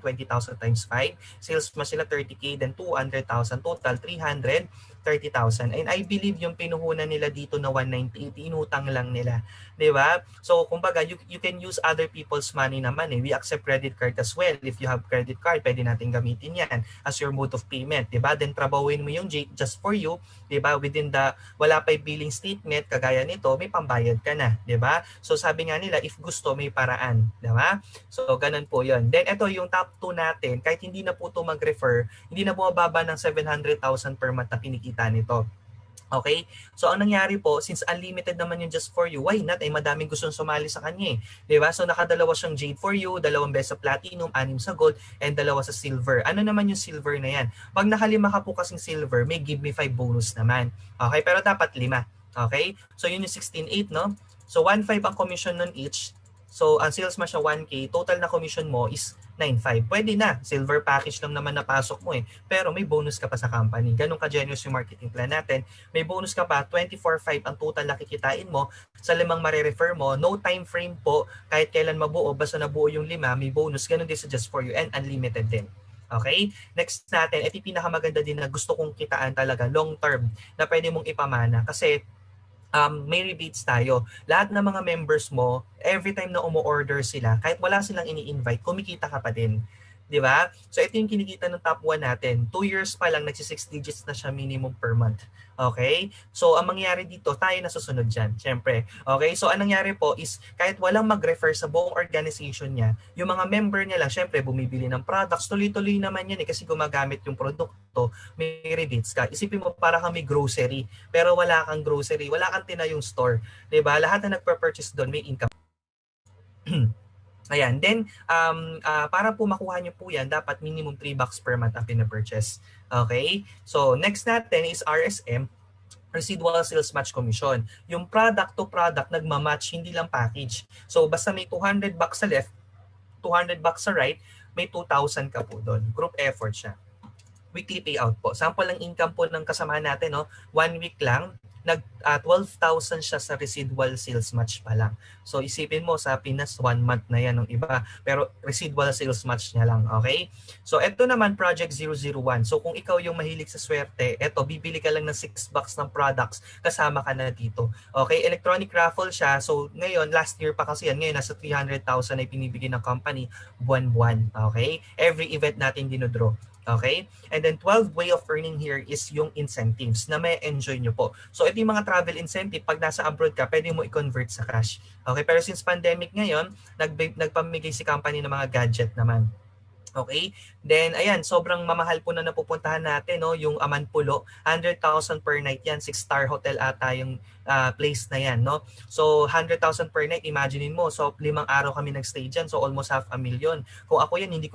20,000 times 5. Sales mo sila 30K, then 200,000, total 330,000. And I believe yung pinuhunan nila dito na 198, inutang lang nila. Diba? So, kumbaga, you can use other people's money naman. We accept credit card as well. If you have credit card, pwede natin gamitin yan as your mode of payment. Diba? Then, trabawin mo yung Jade just for you. Diba? Within wala pa billing statement, kagaya nito, may pambayad ka na. Diba? So, sabi nga nila, if gusto, may paraan. Diba? So, ganun po yun. Then, ito yung top 2 natin. Kahit hindi na po ito mag-refer, hindi na bumababa ng 700,000 per month na kinikita nito. Okay? So, ang nangyari po, since unlimited naman yung just for you, why not? Madaming gustong sumali sa kanya. Diba? So, nakadalawa siyang Jade for you, 2 beses sa platinum, 6 sa gold, and 2 sa silver. Ano naman yung silver na yan? Pag naka-5 ka po kasing silver, may give me 5 bonus naman. Okay? Pero dapat 5. Okay? So, yun yung 16.8, no? So, 1.5 ang commission nun each. So, ang sales mo siya 1K, total na commission mo is 9.5. Pwede na. Silver package lang naman napasok mo Pero may bonus ka pa sa company. Ganun ka-generous yung marketing plan natin. May bonus ka pa, 24.5 ang total na kikitain mo. Sa 5 marirefer mo, no time frame po. Kahit kailan mabuo, basta nabuo yung 5, may bonus. Ganun din sa just for you and unlimited din. Okay? Next natin, ito yung pinakamaganda din na gusto kong kitaan talaga, long term, na pwede mong ipamana. Kasi may rebates tayo. Lahat ng mga members mo, every time na umu-order sila, kahit wala silang ini-invite, kumikita ka pa din. Di ba? So ito yung kinikita ng top 1 natin. 2 years pa lang, nagsi-6 digits na siya minimum per month. Okay? So ang mangyari dito, tayo na susunod dyan. Siyempre. Okay? So ang nangyari po is, kahit walang mag-refer sa buong organization niya, yung mga member niya lang, siyempre bumibili ng products, tuloy-tuloy naman yan kasi gumagamit yung produkto, may rebates ka. Isipin mo, para kang may grocery, pero wala kang grocery, wala kang tinayong store. Diba? Lahat na nagpa-purchase doon, may income. Ayan. Then, para po makuha nyo po yan, dapat minimum $3 per month ang pinapurchase. Okay? So, next natin is RSM, Residual Sales Match Commission. Yung product to product, nagmamatch, hindi lang package. So, basta may $200 sa left, $200 sa right, may 2,000 ka po doon. Group effort siya. Weekly payout po. Sample ng income po ng kasama natin, 1 week lang, 12,000 siya sa residual sales match pa lang. So isipin mo, sa Pinas 1 month na yan ng iba, pero residual sales match niya lang, okay? So ito naman, Project 001. So kung ikaw yung mahilig sa swerte, eto, bibili ka lang ng 6 box ng products, kasama ka na dito. Okay, electronic raffle siya. So ngayon, last year pa kasi yan, ngayon nasa 300,000 ay pinibigay ng company buwan-buwan. Okay? Every event natin dinodraw. Okay? And then 12 way of earning here is yung incentives na may enjoy nyo po. So ito yung mga travel incentive. Pag nasa abroad ka, pwede mo i-convert sa cash. Okay? Pero since pandemic ngayon, nagpamigay si company ng mga gadget naman. Okay? Then, ayan, sobrang mamahal po na napupuntahan natin, yung Amanpulo. 100,000 per night yan. 6-star hotel ata yung place na yan, no? So, 100,000 per night, imaginein mo. So, 5 araw kami nag-stay dyan. So, almost 500,000. Kung ako yan, hindi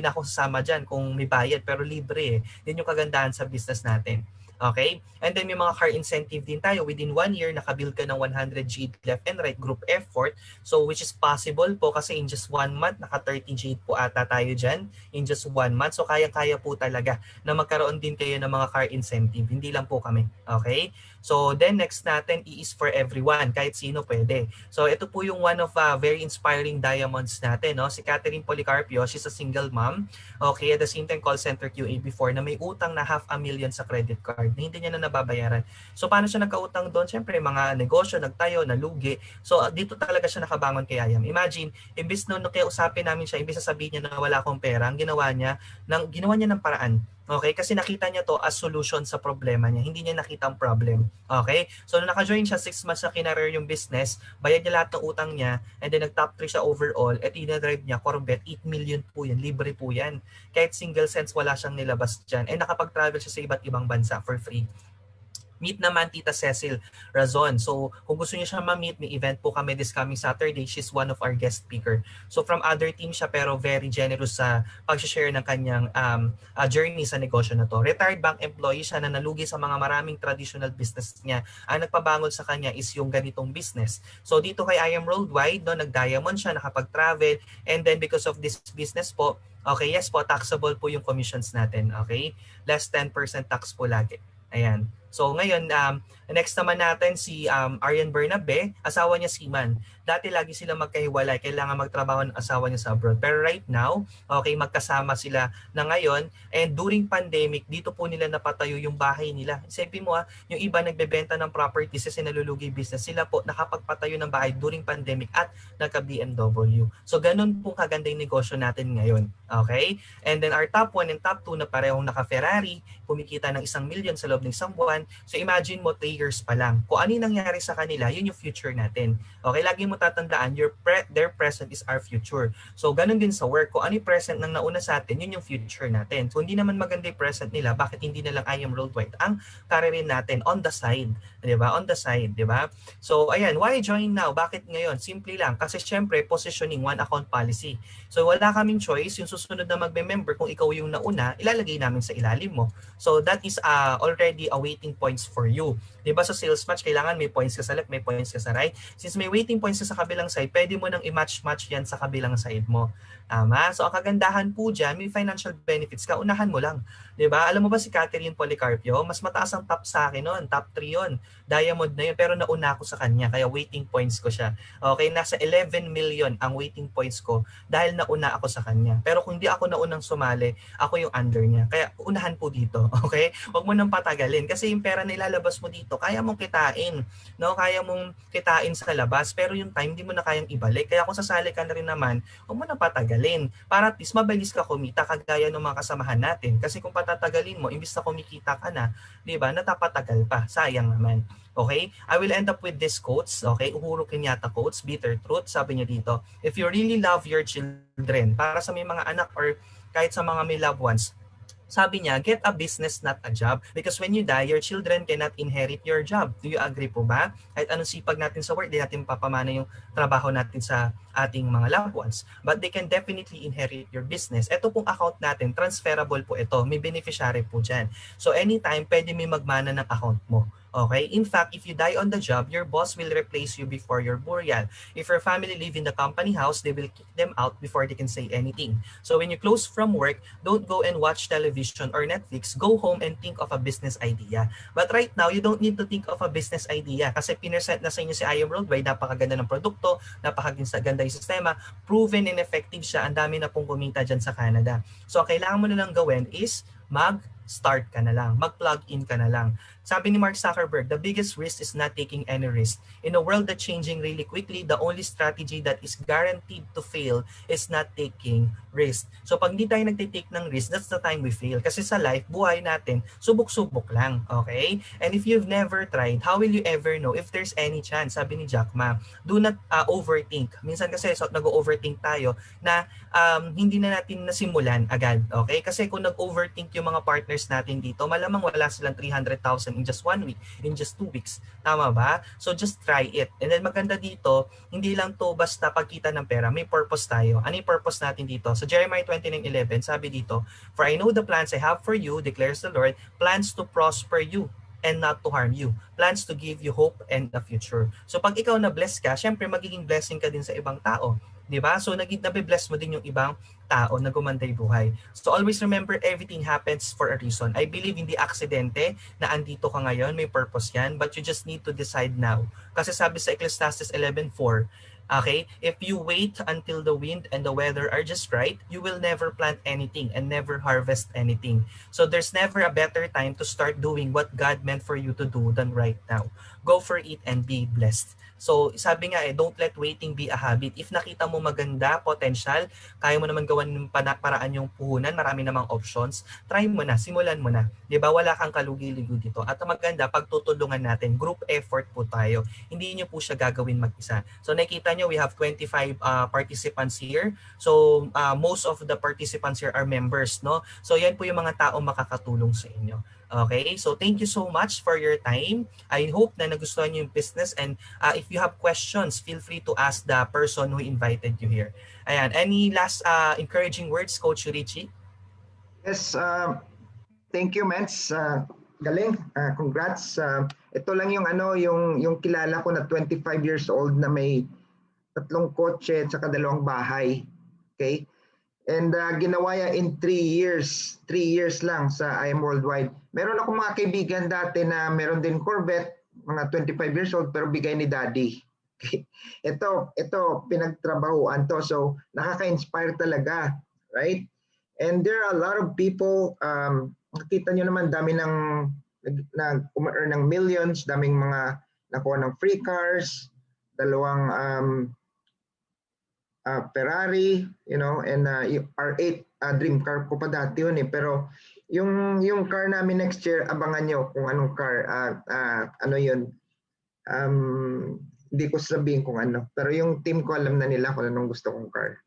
na ako sasama dyan kung may bayad, pero libre Yan yung kagandahan sa business natin. Okay? And then may mga car incentive din tayo. Within 1 year, nakabuild ka ng 100 Jade left and right group effort. So which is possible po kasi in just 1 month, naka 30 Jade po ata tayo dyan. In just 1 month. So kaya-kaya po talaga na magkaroon din kayo ng mga car incentive. Hindi lang po kami. Okay? So then next natin is for everyone. Kahit sino pwede. So ito po yung one of very inspiring diamonds natin. Si Catherine Policarpio. She's a single mom. Okay? At the same time, call center QA before na may utang na 500,000 sa credit card. card na hindi niya na nababayaran. So paano siya nagkautang doon? Siyempre mga negosyo, nagtayo, nalugi. So dito talaga siya nakabangon kay Ayam. Imagine, imbis nung kaya usapin namin siya, imbis na sabihin niya na wala akong pera, ang ginawa niya ng paraan. Okay? Kasi nakita niya to as solution sa problema niya. Hindi niya nakita ang problem. Okay? So, nung naka-join siya, 6 months na kinareer yung business, bayad niya lahat ng utang niya, and then nag-top 3 siya overall, at inadrive niya, Corvette, 8 million po yan. Libre po yan. Kahit single cents, wala siyang nilabas dyan. And nakapag-travel siya sa iba't ibang bansa for free. Meet naman Tita Cecil Razon. So, kung gusto niyo siya ma-meet, may event po kami this coming Saturday. She's one of our guest speaker. So, from other team siya pero very generous sa pag-share ng kanyang journey sa negosyo na to. Retired bank employee siya na nalugi sa mga maraming traditional business niya. Ang nagpabangon sa kanya is yung ganitong business. So, dito kay I Am Worldwide, no, nag-diamond siya, nakapag-travel, and then because of this business po, okay, yes po, taxable po yung commissions natin. Okay? Less 10% tax po lagi. Ayan. So ngayon, next naman natin si Arian Bernabe, asawa niya Seaman. Dati lagi sila magkahiwalay, kailangan magtrabaho ng asawa niya sa abroad. Pero right now, okay, magkasama sila na ngayon. And during pandemic, dito po nila napatayo yung bahay nila. Isipin mo yung iba nagbebenta ng properties kasi nalulugi business. Sila po nakapagpatayo ng bahay during pandemic at nagka-BMW. So ganun po kaganda yung negosyo natin ngayon. Okay? And then our top 1 and top 2 na parehong naka-Ferrari, kumikita ng 1 million sa loob ng isang buwan. So imagine mo 3 years pa lang. Kung ano yung nangyari sa kanila, yun yung future natin. Okay, lagi mo tatandaan, their present is our future. So ganun din sa work. Kung ano yung present ng nauna sa atin, yun yung future natin. So hindi naman maganda yung present nila, bakit hindi na lang I Am Worldwide ang karirin natin on the side, 'di ba? On the side, 'di ba? So ayan, why join now? Bakit ngayon? Simple lang kasi syempre positioning one account policy. So wala kaming choice, yung susunod na magme-member kung ikaw yung nauna, ilalagay namin sa ilalim mo. So that is already a waiting points for you. 'Di ba sa sales match kailangan may points ka sa left, may points ka sa right. Since may waiting points ka sa kabilang side, pwede mo nang i-match-match 'yan sa kabilang side mo. Tama? So ang kagandahan po diyan, may financial benefits ka, unahan mo lang. 'Di ba? Alam mo ba si Catherine Policarpio, mas mataas ang top sa akin noon, top 3 'yon. Diamond na 'yon, pero nauna ako sa kanya, kaya waiting points ko siya. Okay, nasa 11 million ang waiting points ko dahil nauna ako sa kanya. Pero kung hindi ako naunang sumali, ako yung under niya. Kaya unahan po dito, okay? Huwag mo nang patagalin kasi yung pera na ilalabas mo dito, kaya mong kitain, no? Kaya mong kitain sa labas, pero yung time hindi mo na kayang ibalik. Kaya kung sasali ka na rin naman, huwag mo nang patagalin para at least mabilis ka kumita kagaya ng mga kasamahan natin. Kasi kung patatagalin mo, imbis na kumikita ka na, 'di ba? Natapatagal pa. Sayang naman. Okay? I will end up with this quotes. Okay? Uhuru Kenyatta quotes, bitter truth. Sabi niya dito, if you really love your children, para sa may mga anak or kahit sa mga may loved ones, sabi niya, get a business, not a job. Because when you die, your children cannot inherit your job. Do you agree po ba? Kahit anong sipag natin sa work, di natin papamana yung trabaho natin sa ating mga loved ones. But they can definitely inherit your business. Ito pong account natin, transferable po ito. May beneficiary po dyan. So anytime, pwede may magmana ng account mo. Okay? In fact, if you die on the job, your boss will replace you before your burial. If your family live in the company house, they will kick them out before they can say anything. So when you close from work, don't go and watch television or Netflix. Go home and think of a business idea. But right now, you don't need to think of a business idea kasi pinesent na sa inyo si I Am Worldwide. Napakaganda ng produkto, napakaganda yung sistema, proven and effective siya. Ang dami na pong kumita dyan sa Canada. So ang kailangan mo na lang gawin is mag-start ka na lang, mag-plug in ka na lang. Sabi ni Mark Zuckerberg, the biggest risk is not taking any risk. In a world that's changing really quickly, the only strategy that is guaranteed to fail is not taking risk. So pag hindi tayo nagtitake ng risk, that's the time we fail. Kasi sa life, buhay natin, subok-subok lang. Okay? And if you've never tried, how will you ever know if there's any chance? Sabi ni Jack Ma, do not overthink. Minsan kasi nag-overthink tayo na hindi na natin nasimulan agad. Okay? Kasi kung nag-overthink yung mga partners natin dito, malamang wala silang 300,000 in just 1 week, in just 2 weeks. Tama ba? So just try it. And then maganda dito, hindi lang to basta pagkita ng pera, may purpose tayo. Ano yung purpose natin dito? So Jeremiah 29:11, sabi dito, for I know the plans I have for you, declares the Lord, plans to prosper you and not to harm you. Plans to give you hope and a future. So pag ikaw na-bless ka, syempre magiging blessing ka din sa ibang tao. Diba? So nabe-bless mo din yung ibang tao na gumanday buhay. So always remember, everything happens for a reason. I believe hindi aksidente na andito ka ngayon, may purpose yan, but you just need to decide now. Kasi sabi sa Ecclesiastes 11:4, Okay? If you wait until the wind and the weather are just right, you will never plant anything and never harvest anything. So there's never a better time to start doing what God meant for you to do than right now. Go for it and be blessed. So sabi nga don't let waiting be a habit. If nakita mo maganda, potential, kaya mo naman gawan ng paraan yung puhunan, marami namang options, try mo na, simulan mo na. 'Di ba? Wala kang kalugi-lugi dito. At ang maganda, pagtutulungan natin, group effort po tayo. Hindi niyo po siya gagawin mag-isa. So nakita niyo, we have 25 participants here. So most of the participants here are members, no? So yan po yung mga tao makakatulong sa inyo. Okay, so thank you so much for your time. I hope na nagustuhan niyo yung business, and if you have questions, feel free to ask the person who invited you here. Ayan, any last encouraging words, Coach Richie? Yes, thank you, Mens. Galing, congrats. Ito lang yung yung kilala ko na 25 years old na may 3 kotse at saka 2 bahay. Okay? And ginawa niya in 3 years. 3 years lang sa I Am Worldwide. Meron akong mga kaibigan dati na meron din Corvette, mga 25 years old, pero bigay ni Daddy. Okay? Ito pinagtrabahuan to. So, nakaka-inspire talaga. Right? And there are a lot of people, nakita nyo naman, dami ng nag-earn ng millions, daming mga nakuha ng free cars, 2 Ferrari, and R8 dream car ko pa dati yun eh. Pero yung car namin next year, abangan nyo kung anong car, ano yun. Hindi ko sabihin kung ano. Pero yung team ko alam na nila kung anong gusto kong car.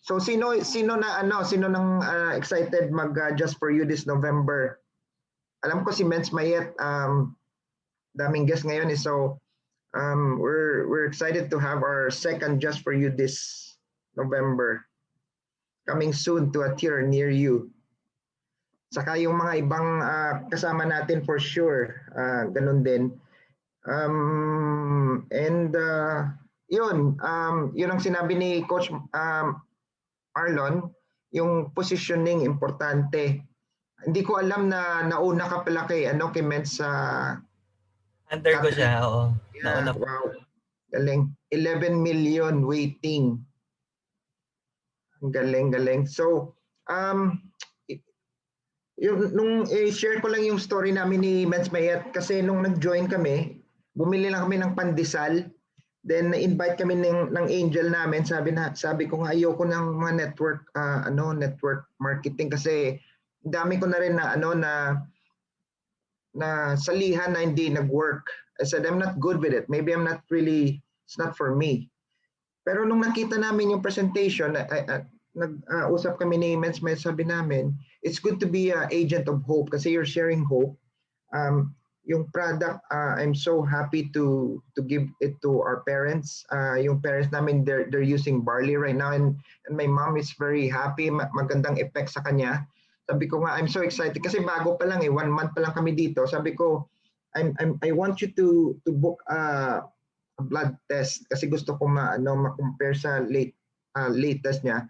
So sino nang excited mag Just For You this November? Alam ko si Mens Mayet, daming guest ngayon eh. So we're excited to have our second Just For You this November. Coming soon to a theater near you. Saka yung mga ibang kasama natin for sure, ganun din. Yun ang sinabi ni Coach Arlon, yung positioning importante. Hindi ko alam na nauna ka pala kay Mens sa Under ko siya, oo. Yeah, wow. Galing. 11 million waiting. Galing. So, nung share ko lang yung story namin ni Mens Mayet kasi nung nag-join kami, bumili lang kami ng pandesal. Then na-invite kami ng angel namin. Sabi ko nga ayoko ng mga network marketing kasi dami ko na rin na salihan na hindi nag-work. I said I'm not good with it. Maybe it's not for me. Pero nung nakita namin yung presentation, nag-usap kami ni Mens Mayet, sabi namin, it's good to be an agent of hope kasi you're sharing hope. Yung product, I'm so happy to give it to our parents. Yung parents namin, they're using barley right now, and my mom is very happy. Magandang effect sa kanya. Sabi ko nga, I'm so excited kasi bago pa lang 1 month pa lang kami dito. Sabi ko, I want you to book a blood test kasi gusto ko ma-compare sa latest niya.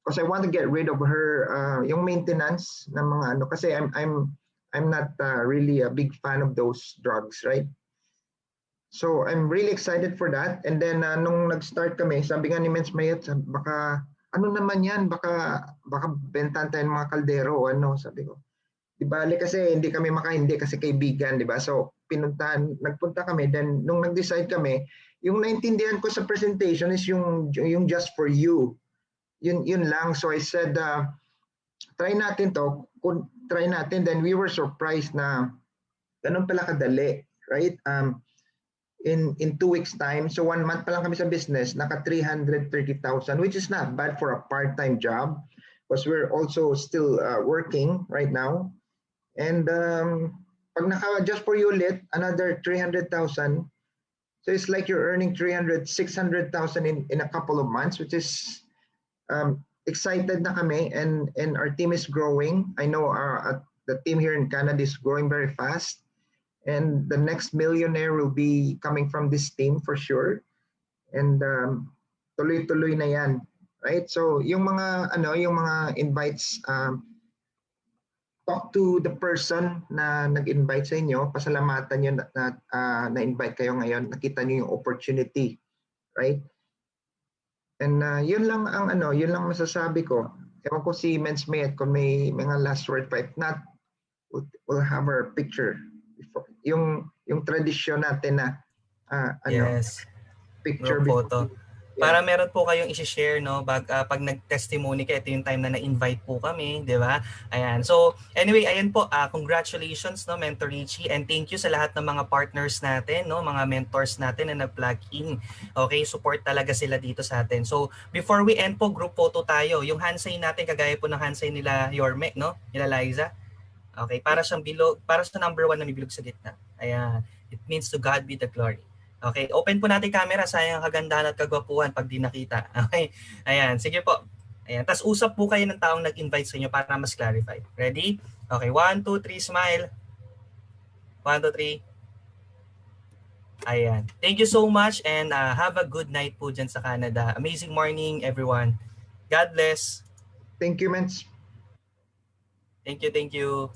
Because I want to get rid of her yung maintenance ng mga kasi I'm not really a big fan of those drugs, right? So I'm really excited for that. And then nung nag-start kami, sabi nga ni Mens Mayet, baka ano naman yan, baka bentan tayo ng mga kaldero sabi ko. Di bali kasi hindi kami makahindi kasi kaibigan, di ba? So nagpunta kami, then nung nag-decide kami, yung naintindihan ko sa presentation is yung Just For You. Yun lang. So I said, try natin to. Try natin. Then we were surprised na ganun pala kadali, right? In 2 weeks time, so 1 month pa lang kami sa business, naka 330,000, which is not bad for a part-time job because we're also still working right now. And pag naka Just For You ulit, another 300,000. So it's like you're earning 600,000 in a couple of months, which is excited na kami, and our team is growing. I know the team here in Canada is growing very fast. And the next millionaire will be coming from this team for sure. And tuloy-tuloy na yan. Right? So yung mga invites, talk to the person na nag-invite sa inyo. Pasalamatan nyo na invite kayo ngayon. Nakita nyo yung opportunity. Right? And yun lang ang yun lang masasabi ko. Ewan ko si Men's Mayet kung may mga last word pa. If not, we'll have our picture. Yung tradisyon natin na Yes. picture Group photo. before. Para meron po kayong i-share, no? Pag nag-testimony kayo, ito yung time na na-invite po kami, di ba? Ayan. So, anyway, ayan po. Congratulations, no, Mentor Richie. And thank you sa lahat ng mga partners natin, no? Mga mentors natin na nag-plug in. Okay, support talaga sila dito sa atin. So, before we end po, group photo tayo. Yung hand sign natin, kagaya po ng hand sign nila Yorme, no? Nila Liza. Okay, para siyang bilog, para sa number 1 na may bilog sa gitna. Ayan. It means to God be the glory. Okay, open po natin camera. Sayang kagandahan at kagwapuhan pag di nakita. Okay, ayan. Sige po. Ayan. Tapos usap po kayo ng taong nag-invite sa inyo para mas clarify. Ready? Okay, 1, 2, 3, smile. 1, 2, 3. Ayan. Thank you so much and have a good night po dyan sa Canada. Amazing morning, everyone. God bless. Thank you, Men's. Thank you, thank you.